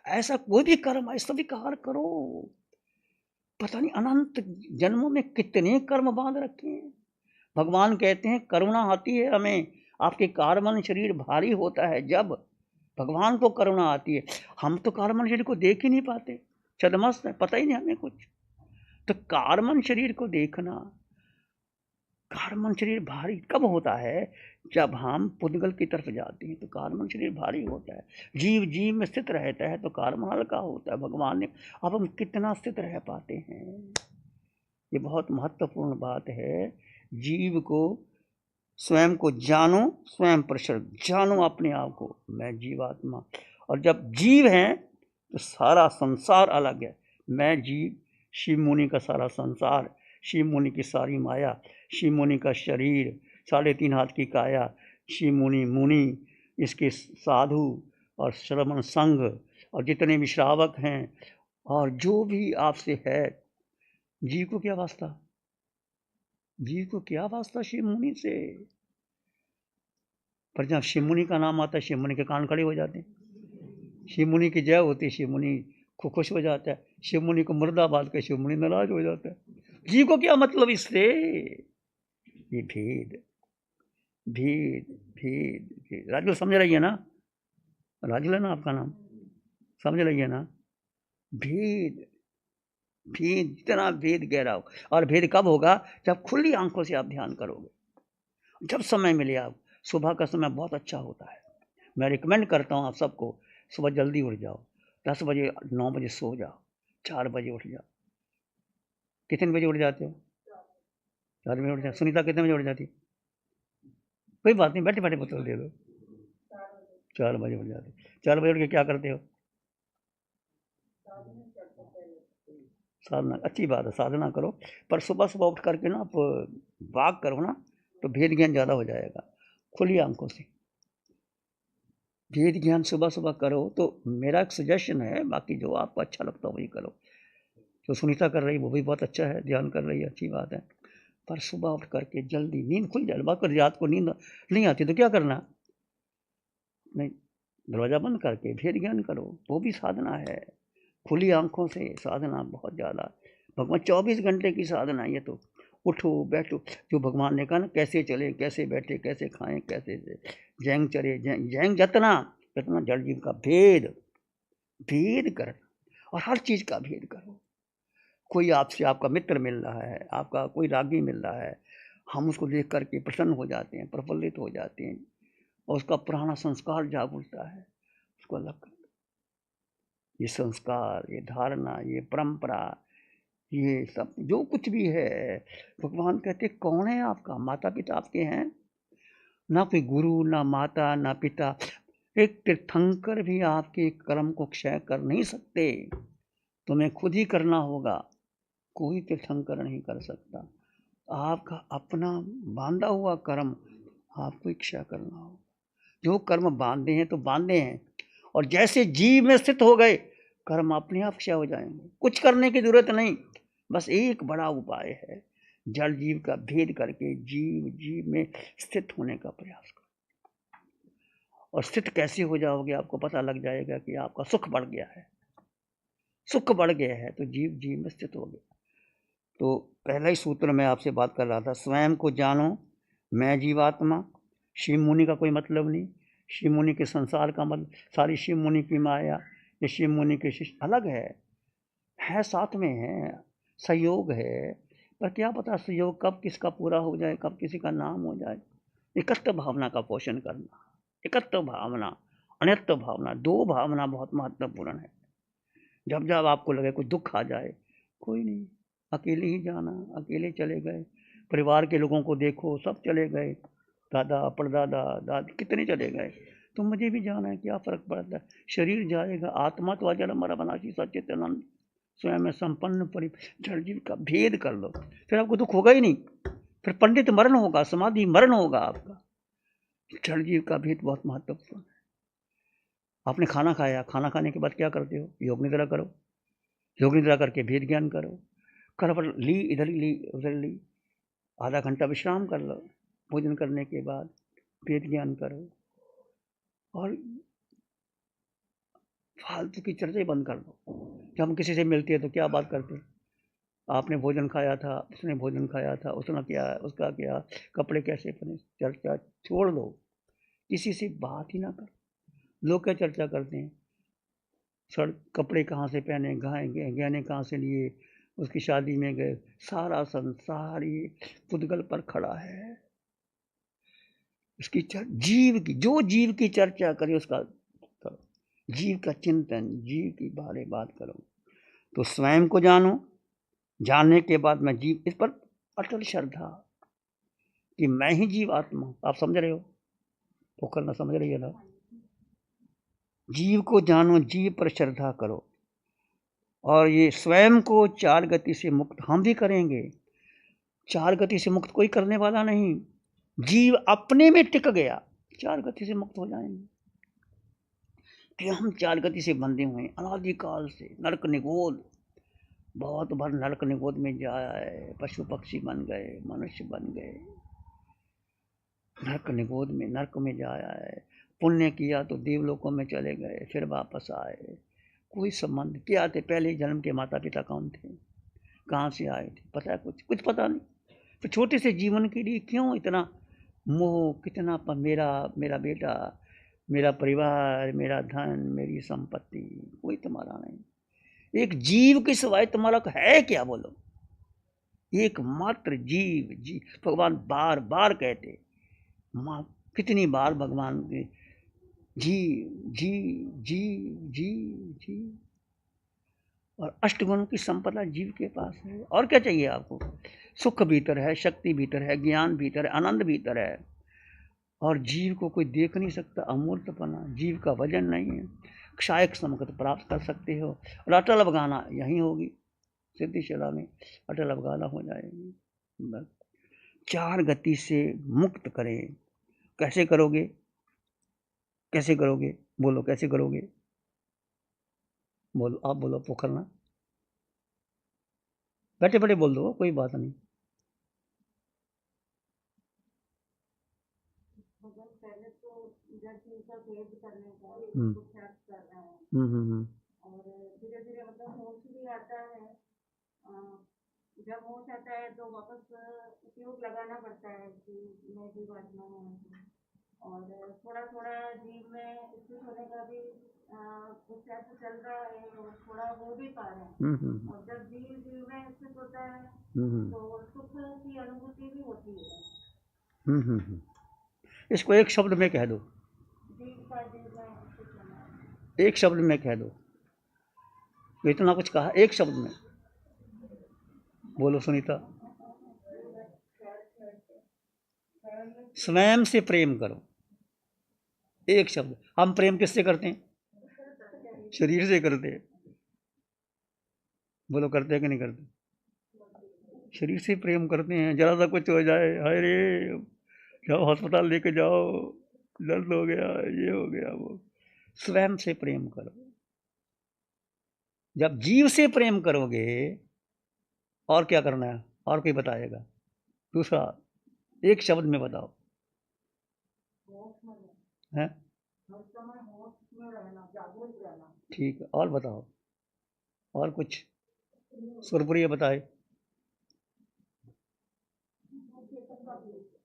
ऐसा कोई भी कर्म है, स्वीकार करो। पता नहीं अनंत जन्मों में कितने कर्म बांध रखे हैं। भगवान कहते हैं करुणा आती है हमें, आपके कार्बन शरीर भारी होता है जब भगवान को करुणा आती है। हम तो कार्बन शरीर को देख ही नहीं पाते, छदमस्त है, पता ही नहीं हमें कुछ। तो कार्बन शरीर को देखना, कार्बन शरीर भारी कब होता है? जब हम पुद्गल की तरफ जाते हैं तो कार्बन शरीर भारी होता है। जीव जीव में स्थित रहता है तो कार्बन हल्का होता है। भगवान ने, अब हम कितना स्थित रह पाते हैं, ये बहुत महत्वपूर्ण बात है। जीव को, स्वयं को जानो, स्वयं पर जानो अपने आप को, मैं जीवात्मा। और जब जीव है तो सारा संसार अलग है। मैं जीव, शिव मुनि का सारा संसार, शिव मुनि की सारी माया, शिव मुनि का शरीर, 3.5 हाथ की काया, शिव मुनि मुनि, इसके साधु और श्रमण संघ और जितने भी श्रावक हैं और जो भी आपसे है, जीव को क्या वास्ता, जीव को क्या वास्ता शिव मुनि से? पर जब शिव मुनि का नाम आता है, शिव मुनि के कान खड़े हो जाते हैं। शिव मुनि की जय होती है, शिव मुनि को खुश हो जाता है। शिव मुनि को मुर्दाबाद के शिव मुनि नाराज हो जाता है। जीव को क्या मतलब इससे? ये भेद, भेद भेद भेद। राजू समझ रही है ना? राजू है ना आपका नाम? समझ रही है ना? भेद भेद, जितना भेद गहरा हो। और भेद कब होगा? जब खुली आंखों से आप ध्यान करोगे, जब समय मिले आप। सुबह का समय बहुत अच्छा होता है। मैं रिकमेंड करता हूँ आप सबको, सुबह जल्दी उठ जाओ, 10 बजे 9 बजे सो जाओ, 4 बजे उठ जाओ। कितने बजे उठ जाते हो? 4 बजे उठ जाओ। सुनीता कितने बजे उठ जाती? कोई बात नहीं, बैठे बैठे बता दे दो। 4 बजे उठ जाते। 4 बजे उठ के क्या करते हो? साधना। अच्छी बात है, साधना करो। पर सुबह सुबह उठ करके ना आप वॉक करो ना, तो भेद ज्ञान ज़्यादा हो जाएगा। खुली आंखों से भेद ज्ञान सुबह सुबह करो। तो मेरा एक सजेशन है, बाकी जो आपको अच्छा लगता है वही करो। जो सुनीता कर रही है वो भी बहुत अच्छा है, ध्यान कर रही है, अच्छी बात है। पर सुबह उठ करके जल्दी नींद खुल जाए। बात कर, रात को नींद नहीं आती तो क्या करना? नहीं, दरवाज़ा बंद करके भेद ज्ञान करो, वो भी साधना है। खुली आंखों से साधना बहुत ज़्यादा। भगवान 24 घंटे की साधना है ये तो। उठो बैठो, जो भगवान ने कहा ना, कैसे चले, कैसे बैठे, कैसे खाएं, कैसे जैंग चरे, जैंग जतना जतना जड़ जीव का भेद भेद कर। और हर चीज़ का भेद करो। कोई आपसे, आपका मित्र मिल रहा है, आपका कोई रागी मिल रहा है, हम उसको देख करके प्रसन्न हो जाते हैं, प्रफुल्लित हो जाते हैं, और उसका पुराना संस्कार जाग उठता है, उसको अलग कर। ये संस्कार, ये धारणा, ये परंपरा, ये सब जो कुछ भी है, भगवान कहते कौन है आपका? माता पिता आपके हैं ना? कोई गुरु, ना माता, ना पिता। एक तीर्थंकर भी आपके कर्म को क्षय कर नहीं सकते, तुम्हें खुद ही करना होगा। कोई तीर्थंकर नहीं कर सकता। आपका अपना बांधा हुआ कर्म आपको क्षय करना होगा। जो कर्म बांधे हैं तो बांधे हैं, और जैसे जीव में स्थित हो गए, कर्म अपने आप क्षय हो जाएंगे। कुछ करने की जरूरत नहीं, बस एक बड़ा उपाय है, जड़ जीव का भेद करके जीव जीव में स्थित होने का प्रयास करो। और स्थित कैसे हो जाओगे, आपको पता लग जाएगा कि आपका सुख बढ़ गया है। सुख बढ़ गया है तो जीव जीव में स्थित हो गया। तो पहला ही सूत्र में आपसे बात कर रहा था, स्वयं को जानो मैं जीवात्मा। शिव मुनि का कोई मतलब नहीं, शिव मुनि के संसार का मतलब, सारी शिव मुनि की माया, ये शिव मुनि के शिष्य अलग है साथ में है, सहयोग है। पर क्या पता सहयोग कब किसका पूरा हो जाए, कब किसी का नाम हो जाए। एकत्व भावना का पोषण करना, एकत्व भावना, अनित्व भावना, दो भावना बहुत महत्वपूर्ण है। जब जब आपको लगे कोई दुख आ जाए, कोई नहीं, अकेले ही जाना, अकेले चले गए। परिवार के लोगों को देखो, सब चले गए, दादा परदादा दादी कितने चले गए, तो मुझे भी जाना है, क्या फर्क पड़ता है? शरीर जाएगा, आत्मा तो अजर अमर अविनाशी सच्चिदानंद स्वयं में संपन्न परि। जड़ जीव का भेद कर लो, फिर आपको दुख होगा ही नहीं। फिर पंडित मरण होगा, समाधि मरण होगा आपका। जड़ जीव का भेद बहुत महत्वपूर्ण है। आपने खाना खाया, खाना खाने के बाद क्या करते हो? योग निद्रा करो, योग निद्रा करके भेद ज्ञान करो। करवट ली, इधर ली उधर ली, आधा घंटा विश्राम कर लो, भोजन करने के बाद वेद ज्ञान करो। और फालतू की चर्चा बंद कर दो। जब हम किसी से मिलते हैं तो क्या बात करते हैं? आपने भोजन खाया था, उसने भोजन खाया था, उसने क्या, उसका क्या, कपड़े कैसे पहने, चर्चा छोड़ दो। किसी से बात ही ना करो। लोग क्या चर्चा करते हैं? सर कपड़े कहाँ से पहने, गहने कहाँ से लिए, उसकी शादी में गए। सारा संसार ये पुद्गल पर खड़ा है। उसकी जीव की, जो जीव की चर्चा करे उसका करो, जीव का चिंतन, जीव की बारे बात करो। तो स्वयं को जानो, जानने के बाद मैं जीव, इस पर अटल श्रद्धा कि मैं ही जीव आत्मा। आप समझ रहे हो? तो करना समझ रही है ना? जीव को जानो, जीव पर श्रद्धा करो। और ये स्वयं को चार गति से मुक्त हम भी करेंगे। चार गति से मुक्त कोई करने वाला नहीं, जीव अपने में टिक गया, चार गति से मुक्त हो जाएंगे। कि हम चार गति से बंधे हुए हैं अनादिकाल से। नरक निगोद, बहुत बार नरक निगोद में जाया है, पशु पक्षी बन गए, मनुष्य बन गए, नरक निगोद में, नरक में जाया है। पुण्य किया तो देवलोकों में चले गए, फिर वापस आए। कोई संबंध क्या थे? पहले जन्म के माता पिता कौन थे, कहाँ से आए थे, पता है? कुछ पता नहीं। तो छोटे से जीवन के लिए क्यों इतना मोह कितना पर मेरा मेरा बेटा, मेरा परिवार, मेरा धन, मेरी संपत्ति, कोई तुम्हारा नहीं। एक जीव के सिवाय तुम्हारा है क्या बोलो? एकमात्र जीव। जी भगवान बार बार कहते, माँ कितनी बार भगवान जी जी जी जी जी। और अष्टगुण की संपदा जीव के पास है। और क्या चाहिए आपको? सुख भीतर है, शक्ति भीतर है, ज्ञान भीतर है, आनंद भीतर है। और जीव को कोई देख नहीं सकता, अमूर्तपना, जीव का वजन नहीं है। क्षायक समकत प्राप्त कर सकते हो। और अटल अवगाहना यहीं होगी, सिद्धिशिला में अटल अवगाहना हो जाएगी। बस चार गति से मुक्त करें। कैसे करोगे? कैसे करोगे? बोलो कैसे करोगे? बोलो, आप बोलो, पोखरना बैठे बैठे बोल दो, कोई बात नहीं। पहले तो जब चीज का भेद करने का हम्म कुछ कर रहे हैं हम्म और धीरे धीरे मतलब होश भी आता है। अ, जब होश आता है तो वापस उपयोग लगाना पड़ता है कि मैं भी वर्तमान में हूँ। और थोड़ा थोड़ा जीव में स्थित होने का भी कुछ ऐसा चल रहा है और थोड़ा हो भी पा रहे हैं। और जब जीव जीव में स्थित होता है तो सुख की अनुभूति भी होती है। इसको एक शब्द में कह दो, जीव का जीव में स्थित होना। एक शब्द में कह दो। तो इतना कुछ कहा, एक शब्द में बोलो सुनीता। स्वयं से प्रेम करो। एक शब्द। हम प्रेम किससे करते हैं? शरीर से करते हैं। बोलो करते हैं कि नहीं करते? शरीर से प्रेम करते हैं। जरा सा कुछ हो जाए, हाय रे, जाओ अस्पताल लेके जाओ, दर्द हो गया, ये हो गया, वो। स्वयं से प्रेम करो। जब जीव से प्रेम करोगे, और क्या करना है? और कोई बताएगा? दूसरा एक शब्द में बताओ। है ठीक है, और बताओ, और कुछ सुरप्रिय बताए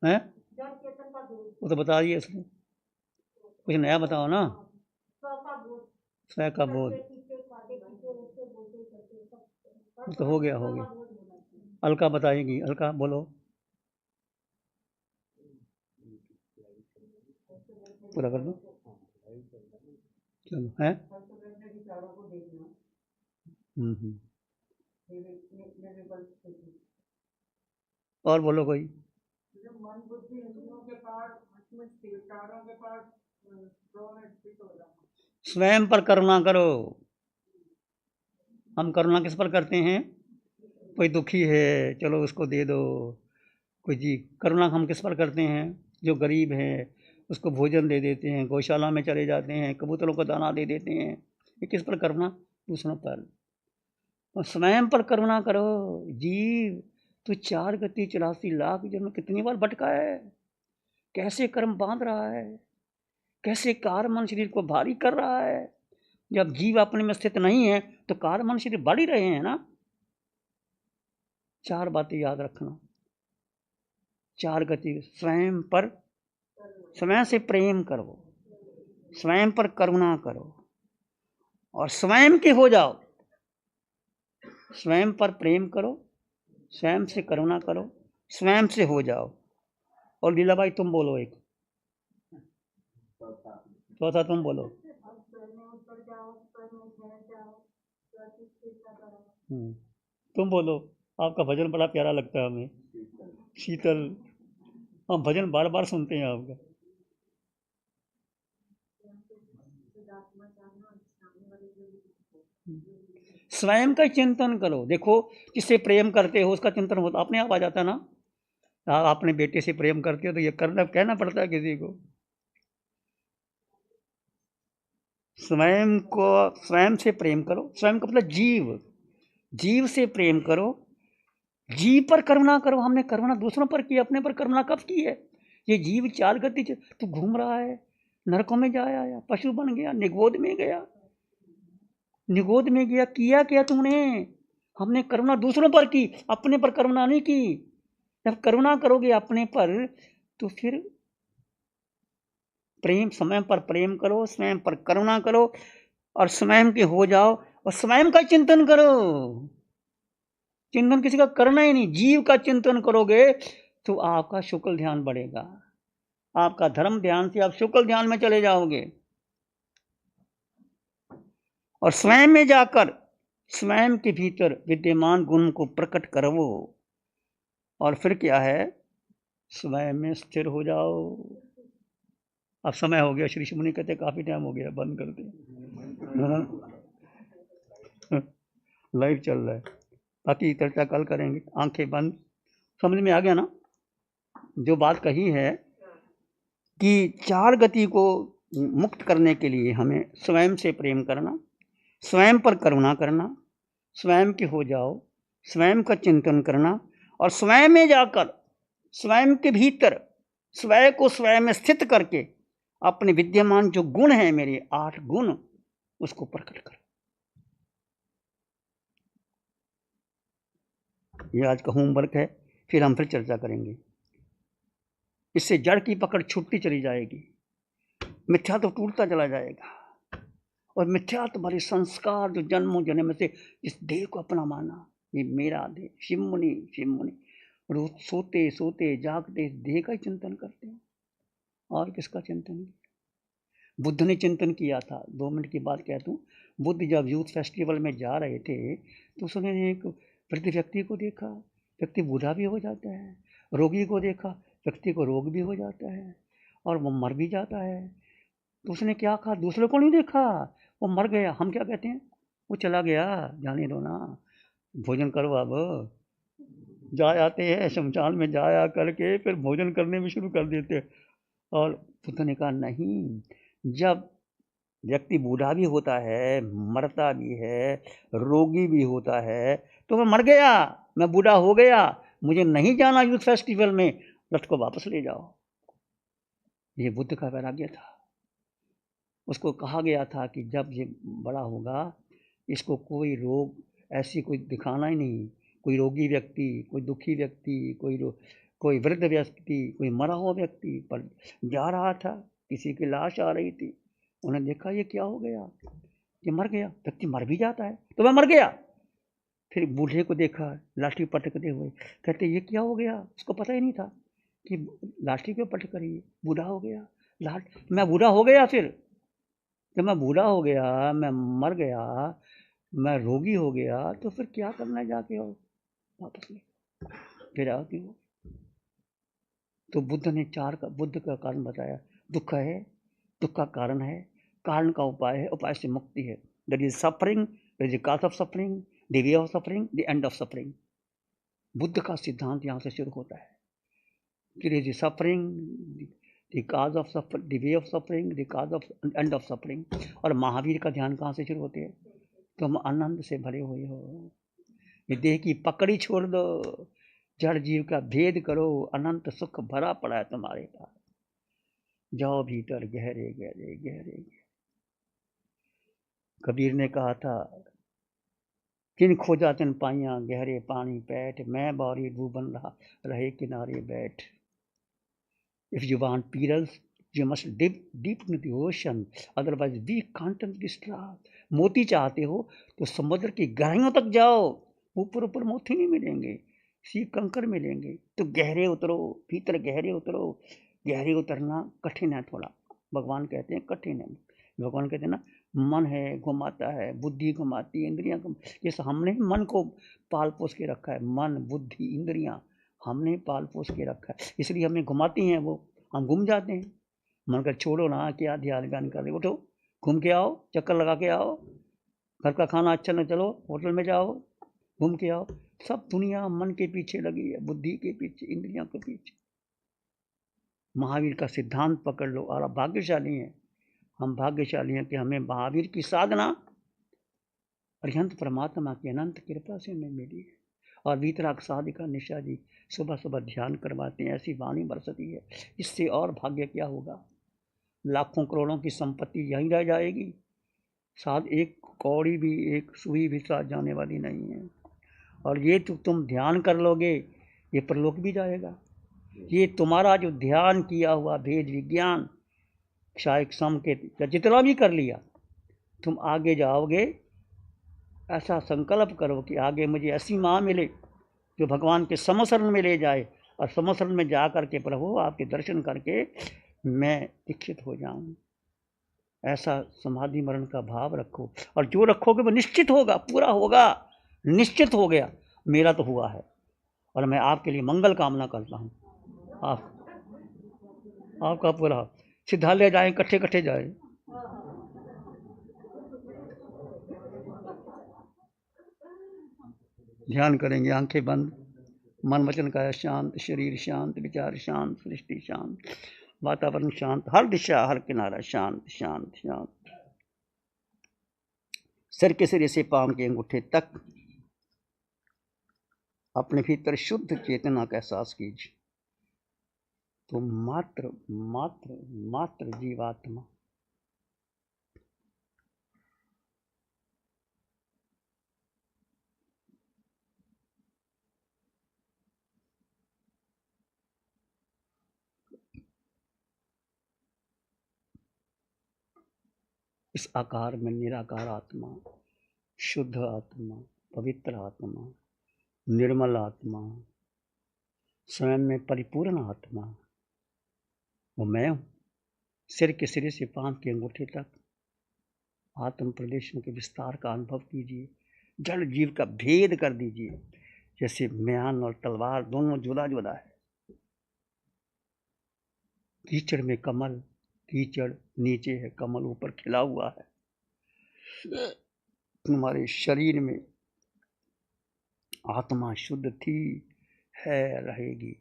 हैं? वो तो बता दिए इसने, कुछ नया बताओ ना। स्वयं का बोध तो हो गया, हो गया। अलका बताएगी, अलका बोलो, पूरा कर दो। चलो है। और बोलो कोई। मन बुद्धि इंद्रियों के पास, विचारों के पास स्वयं पर करुणा करो। हम करुणा किस पर करते हैं? कोई दुखी है, चलो उसको दे दो। कोई जी, करुणा हम किस पर करते हैं? जो गरीब है उसको भोजन दे देते हैं, गौशाला में चले जाते हैं, कबूतरों को दाना दे देते हैं। ये किस पर करुणा? दूसरों पर। और स्वयं पर करुणा करो। जीव तो 4 गति 84 लाख जन्म कितनी बार भटका है, कैसे कर्म बांध रहा है, कैसे कार मन शरीर को भारी कर रहा है। जब जीव अपने में स्थित नहीं है तो कार मन शरीर बढ़ ही रहे हैं ना। 4 बातें याद रखना। 4 गति। स्वयं पर, स्वयं से प्रेम करो, स्वयं पर करुणा करो और स्वयं के हो जाओ। स्वयं पर प्रेम करो, स्वयं से करुणा करो, स्वयं से हो जाओ। और लीला भाई तुम बोलो एक चौथा, तुम बोलो। तुम बोलो, आपका भजन बड़ा प्यारा लगता है हमें, शीतल। हम भजन बार बार सुनते हैं आपका। स्वयं का चिंतन करो। देखो, जिससे प्रेम करते हो उसका चिंतन होता, अपने आप आ जाता है ना। आप अपने बेटे से प्रेम करते हो तो ये करना, कहना पड़ता है किसी को। स्वयं को, स्वयं से प्रेम करो। स्वयं का मतलब जीव, जीव से प्रेम करो, जीव पर करुणा करो। हमने करुणा दूसरों पर की, अपने पर करुणा कब की है? ये जीव 4 गति तू घूम रहा है, नरकों में जा आया, पशु बन गया, निगोद में गया, निगोद में गया, किया क्या तुमने? हमने करुणा दूसरों पर की, अपने पर करुणा नहीं की। जब करुणा करोगे अपने पर तो फिर प्रेम, समय पर प्रेम करो, स्वयं पर करुणा करो और स्वयं के हो जाओ और स्वयं का चिंतन करो। चिंतन किसी का करना ही नहीं, जीव का चिंतन करोगे तो आपका शुक्ल ध्यान बढ़ेगा। आपका धर्म ध्यान से आप शुक्ल ध्यान में चले जाओगे और स्वयं में जाकर स्वयं के भीतर विद्यमान गुण को प्रकट करो और फिर क्या है, स्वयं में स्थिर हो जाओ। अब समय हो गया, श्री मुनि कहते काफी टाइम हो गया, बंद करते। लाइव चल रहा है, बाकी चर्चा कल करेंगे। आंखें बंद। समझ में आ गया ना? जो बात कही है कि 4 गति को मुक्त करने के लिए हमें स्वयं से प्रेम करना, स्वयं पर करुणा करना, स्वयं के हो जाओ, स्वयं का चिंतन करना और स्वयं में जाकर स्वयं के भीतर स्वयं को स्वयं में स्थित करके अपने विद्यमान जो गुण हैं, मेरे 8 गुण, उसको प्रकट करो। ये आज का होमवर्क है, फिर हम फिर चर्चा करेंगे। इससे जड़ की पकड़ छूटती चली जाएगी, मिथ्या तो टूटता चला जाएगा और मिथ्या तुम्हारे संस्कार जो जन्मों जन्म से इस देह को अपना माना, ये मेरा देह। शिव मुनि रोज सोते सोते जागते इस देह का ही चिंतन करते हैं और किसका चिंतन नहीं। बुद्ध ने चिंतन किया था। 2 मिनट की बात कहता हूँ। बुद्ध जब यूथ फेस्टिवल में जा रहे थे तो उसने एक वृद्ध व्यक्ति को देखा, व्यक्ति बूढ़ा भी हो जाता है, रोगी को देखा, व्यक्ति को रोग भी हो जाता है और वो मर भी जाता है। तो उसने क्या कहा, दूसरे को नहीं देखा, वो मर गया। हम क्या कहते हैं, वो चला गया, जाने दो ना, भोजन करो। अब जा आते हैं शमशान में, जाया करके फिर भोजन करने भी शुरू कर देते। और बुद्ध ने कहा नहीं, जब व्यक्ति बूढ़ा भी होता है, मरता भी है, रोगी भी होता है, तो मैं मर गया, मैं बूढ़ा हो गया, मुझे नहीं जाना यूथ फेस्टिवल में, रथ को वापस ले जाओ। ये बुद्ध का वैराग्य था। उसको कहा गया था कि जब ये बड़ा होगा इसको कोई रोग ऐसी कोई दिखाना ही नहीं, कोई रोगी व्यक्ति, कोई दुखी व्यक्ति, कोई वृद्ध व्यक्ति, कोई मरा हुआ व्यक्ति पर जा रहा था, किसी की लाश आ रही थी, उन्हें देखा ये क्या हो गया, ये मर गया। व्यक्ति मर भी जाता है, तो मैं मर गया। फिर बूढ़े को देखा लाठी पटकते हुए, कहते ये क्या हो गया, उसको पता ही नहीं था कि लाठी क्यों पटक रही है, बूढ़ा हो गया। मैं बूढ़ा हो गया, फिर जब मैं बूढ़ा हो गया, मैं मर गया, मैं रोगी हो गया, तो फिर क्या करना जाके और वापस ले फिर आती हो। तो बुद्ध ने बुद्ध का कारण बताया। दुख है, दुख का कारण है, कारण का उपाय है, उपाय से मुक्ति है। There is suffering, there is cause of suffering, the way of suffering, the end of suffering. Buddha का सिद्धांत यहाँ से शुरू होता है। There is suffering, the cause of suffering, the way of suffering, the cause of end of suffering. और महावीर का ध्यान कहाँ से शुरू होते हैं, तुम आनंद से भरे हुए हो, ये देह की पकड़ी छोड़ दो, जड़ जीव का भेद करो, अनंत सुख भरा पड़ा है तुम्हारे पास, जाओ भीतर गहरे गहरे गहरे। कबीर ने कहा था, किन खोजा तिन पाइया गहरे पानी पैठ, मैं बारी डूबन रहा रहे किनारे बैठ। If you want pearls you must dip deep into the ocean, otherwise we can't distract। मोती चाहते हो तो समुद्र की गहराइयों तक जाओ, ऊपर ऊपर मोती नहीं मिलेंगे, सी कंकर मिलेंगे। तो गहरे उतरो, भीतर गहरे उतरो। गहरे उतरना कठिन है थोड़ा, भगवान कहते हैं कठिन है। भगवान कहते हैं ना, मन है घुमाता है, बुद्धि घुमाती है, इंद्रियां जैसे हमने मन को पाल पोस के रखा है, मन बुद्धि इंद्रियां हमने पाल पोस के रखा है, इसलिए हमें घुमाती हैं, वो हम घूम जाते हैं। मन कर छोड़ो ना, क्या ध्यान ज्ञान कर रहे, उठो घूम के आओ, चक्कर लगा के आओ, घर का खाना अच्छा न चलो होटल में जाओ, घूम के आओ। सब दुनिया मन के पीछे लगी है, बुद्धि के पीछे, इंद्रियों के पीछे। महावीर का सिद्धांत पकड़ लो और आप भाग्यशाली हैं। हम भाग्यशाली हैं कि हमें महावीर की साधना अरिहंत परमात्मा की अनंत कृपा से हमें मिली है। और वीतराग साधिका निशा जी सुबह सुबह ध्यान करवाते हैं, ऐसी वाणी बरसती है, इससे और भाग्य क्या होगा। लाखों करोड़ों की संपत्ति यहीं रह जाएगी, साथ एक कौड़ी भी, एक सुई भी साथ जाने वाली नहीं है। और ये तो तुम ध्यान कर लोगे, ये परलोक भी जाएगा। ये तुम्हारा जो ध्यान किया हुआ भेद विज्ञान, क्षायक संकेत या जितना भी कर लिया, तुम आगे जाओगे। ऐसा संकल्प करो कि आगे मुझे ऐसी माँ मिले जो भगवान के समशरण में ले जाए, और समशरण में जा करके प्रभु आपके दर्शन करके मैं दीक्षित हो जाऊं। ऐसा समाधि मरण का भाव रखो, और जो रखोगे वो निश्चित होगा, पूरा होगा, निश्चित हो गया। मेरा तो हुआ है, और मैं आपके लिए मंगल कामना करता हूँ। आपका पूरा सिद्धालय जाए, इकट्ठे इकट्ठे जाए। ध्यान करेंगे, आंखें बंद, मन वचन का शांत, शरीर शांत, विचार शांत, सृष्टि शांत, वातावरण शांत, हर दिशा हर किनारा शांत शांत शांत। सिर के सिरे से पांव के अंगूठे तक अपने भीतर शुद्ध चेतना का एहसास कीजिए। तो मात्र मात्र मात्र जीवात्मा, इस आकार में निराकार आत्मा, शुद्ध आत्मा, पवित्र आत्मा, निर्मल आत्मा, स्वयं में परिपूर्ण आत्मा, वो मैं हूँ। सिर के सिरे से पांव के अंगूठे तक आत्म प्रदेशन के विस्तार का अनुभव कीजिए। जड़ जीव का भेद कर दीजिए, जैसे म्यान और तलवार दोनों जुदा जुदा है। कीचड़ में कमल, कीचड़ नीचे है, कमल ऊपर खिला हुआ है। तुम्हारे शरीर में आत्मा शुद्ध थी, है, रहेगी।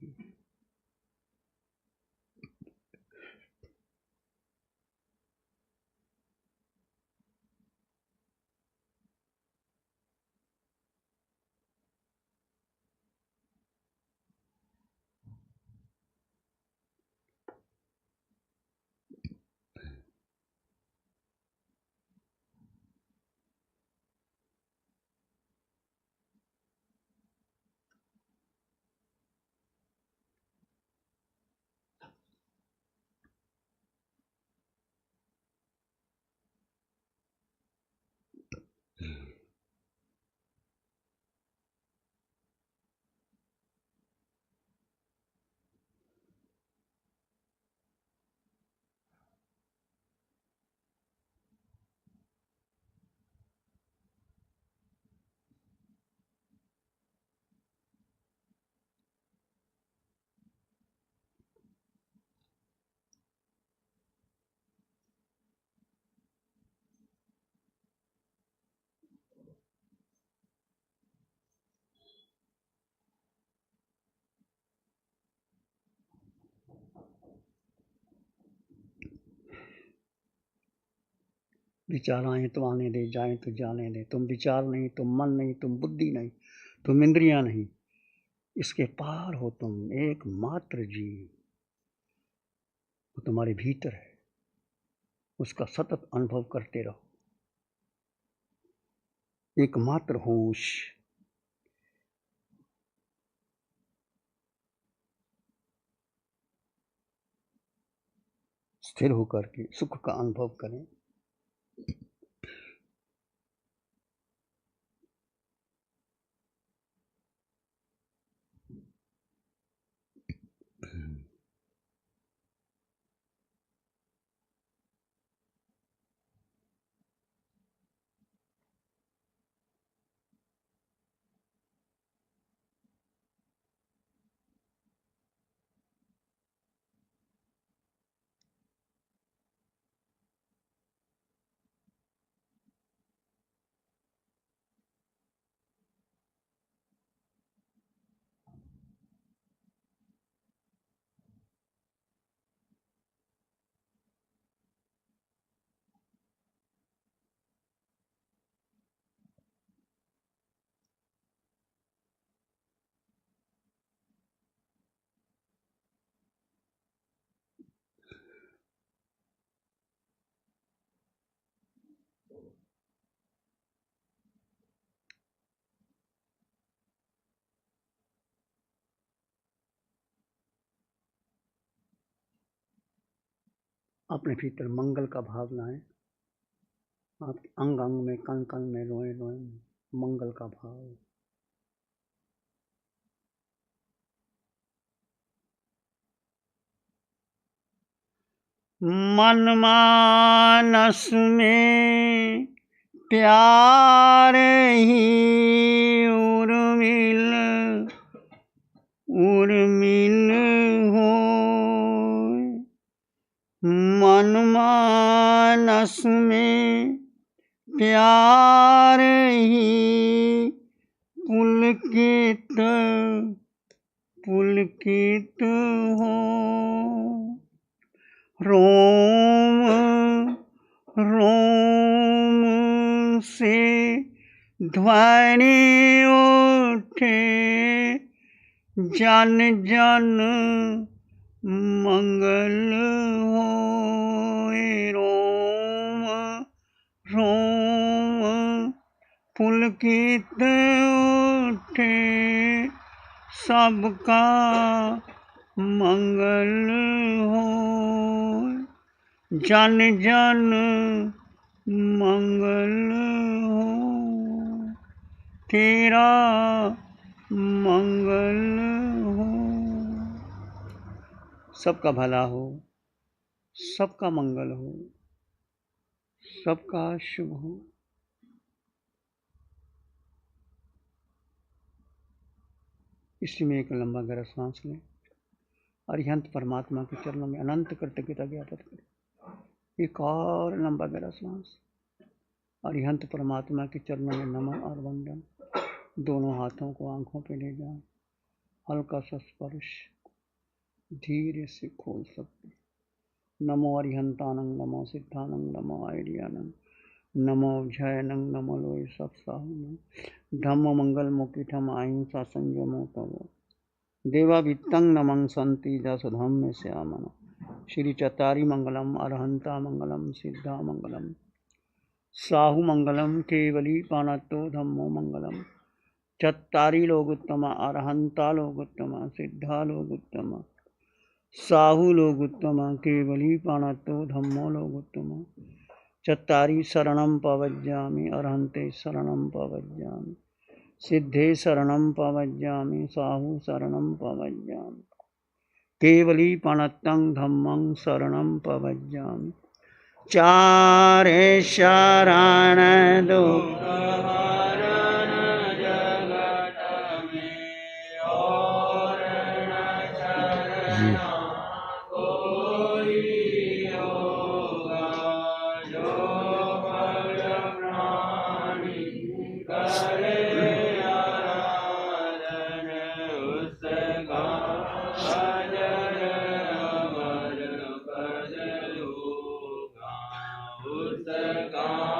विचार आए तो आने दे, जाए तो जाने दे। तुम विचार नहीं, तुम मन नहीं, तुम बुद्धि नहीं, तुम इंद्रियां नहीं, इसके पार हो तुम। एकमात्र जीव वो तुम्हारे भीतर है, उसका सतत अनुभव करते रहो। एकमात्र होश, स्थिर होकर के सुख का अनुभव करें। अपने भीतर मंगल का भाव लाएं। आपके अंग अंग में, कण कण में, रोए रोए मंगल का भाव। मन मानस में प्यार ही उर्मिल उर्मिल हो। मन मानस में प्यार ही पुलकित पुलकित हो। रोम रोम से ध्वनि उठे, जन जन मंगल होए। रोम रोम पुलकित उठे, सबका मंगल हो। जन जन मंगल हो, तेरा मंगल हो। सबका भला हो, सबका मंगल हो, सबका शुभ हो। इसी में एक लंबा गहरा सांस लें। अरिहंत परमात्मा के चरणों में अनंत कृतज्ञता ज्ञापित करें। एक और लंबा गहरा सांस। अरिहंत परमात्मा के चरणों में नमन और वंदन। दोनों हाथों को आंखों पे ले जाएं। हल्का सा स्पर्श धीरे से खोल सकते। नमो अरिहंतानंग, नमो सिद्धानंग, नमो आइडियानंग, नमो जयनंग, नमो लोय सब साहुनंग, धम्म मंगल मुकिठम अहिंसा संयमो तवो, देवा वित्तंग नमं संति जस धम्म श्यामन। श्री चतारी मंगलम, अरहंता मंगलम, सिद्धा मंगलम, साहु मंगलम, केवली पानतो धम्मो मंगलम। चत्तारी लोगोत्तम, अरहंता लोगोत्तम, सिद्धा लोगोत्तम, साहु लोगोत्तम, केवली पानतो धम्मो लोगोत्तम। चत्तारी शरणं पवज्जामि, अरहंते शरणं पवज्जामि, सिद्धे शरणं पवज्जामि, साहु शरणं पवज्जामि, केवली पणत्तं धम्मं शरणं पवज्जामि। चारे शरण दो का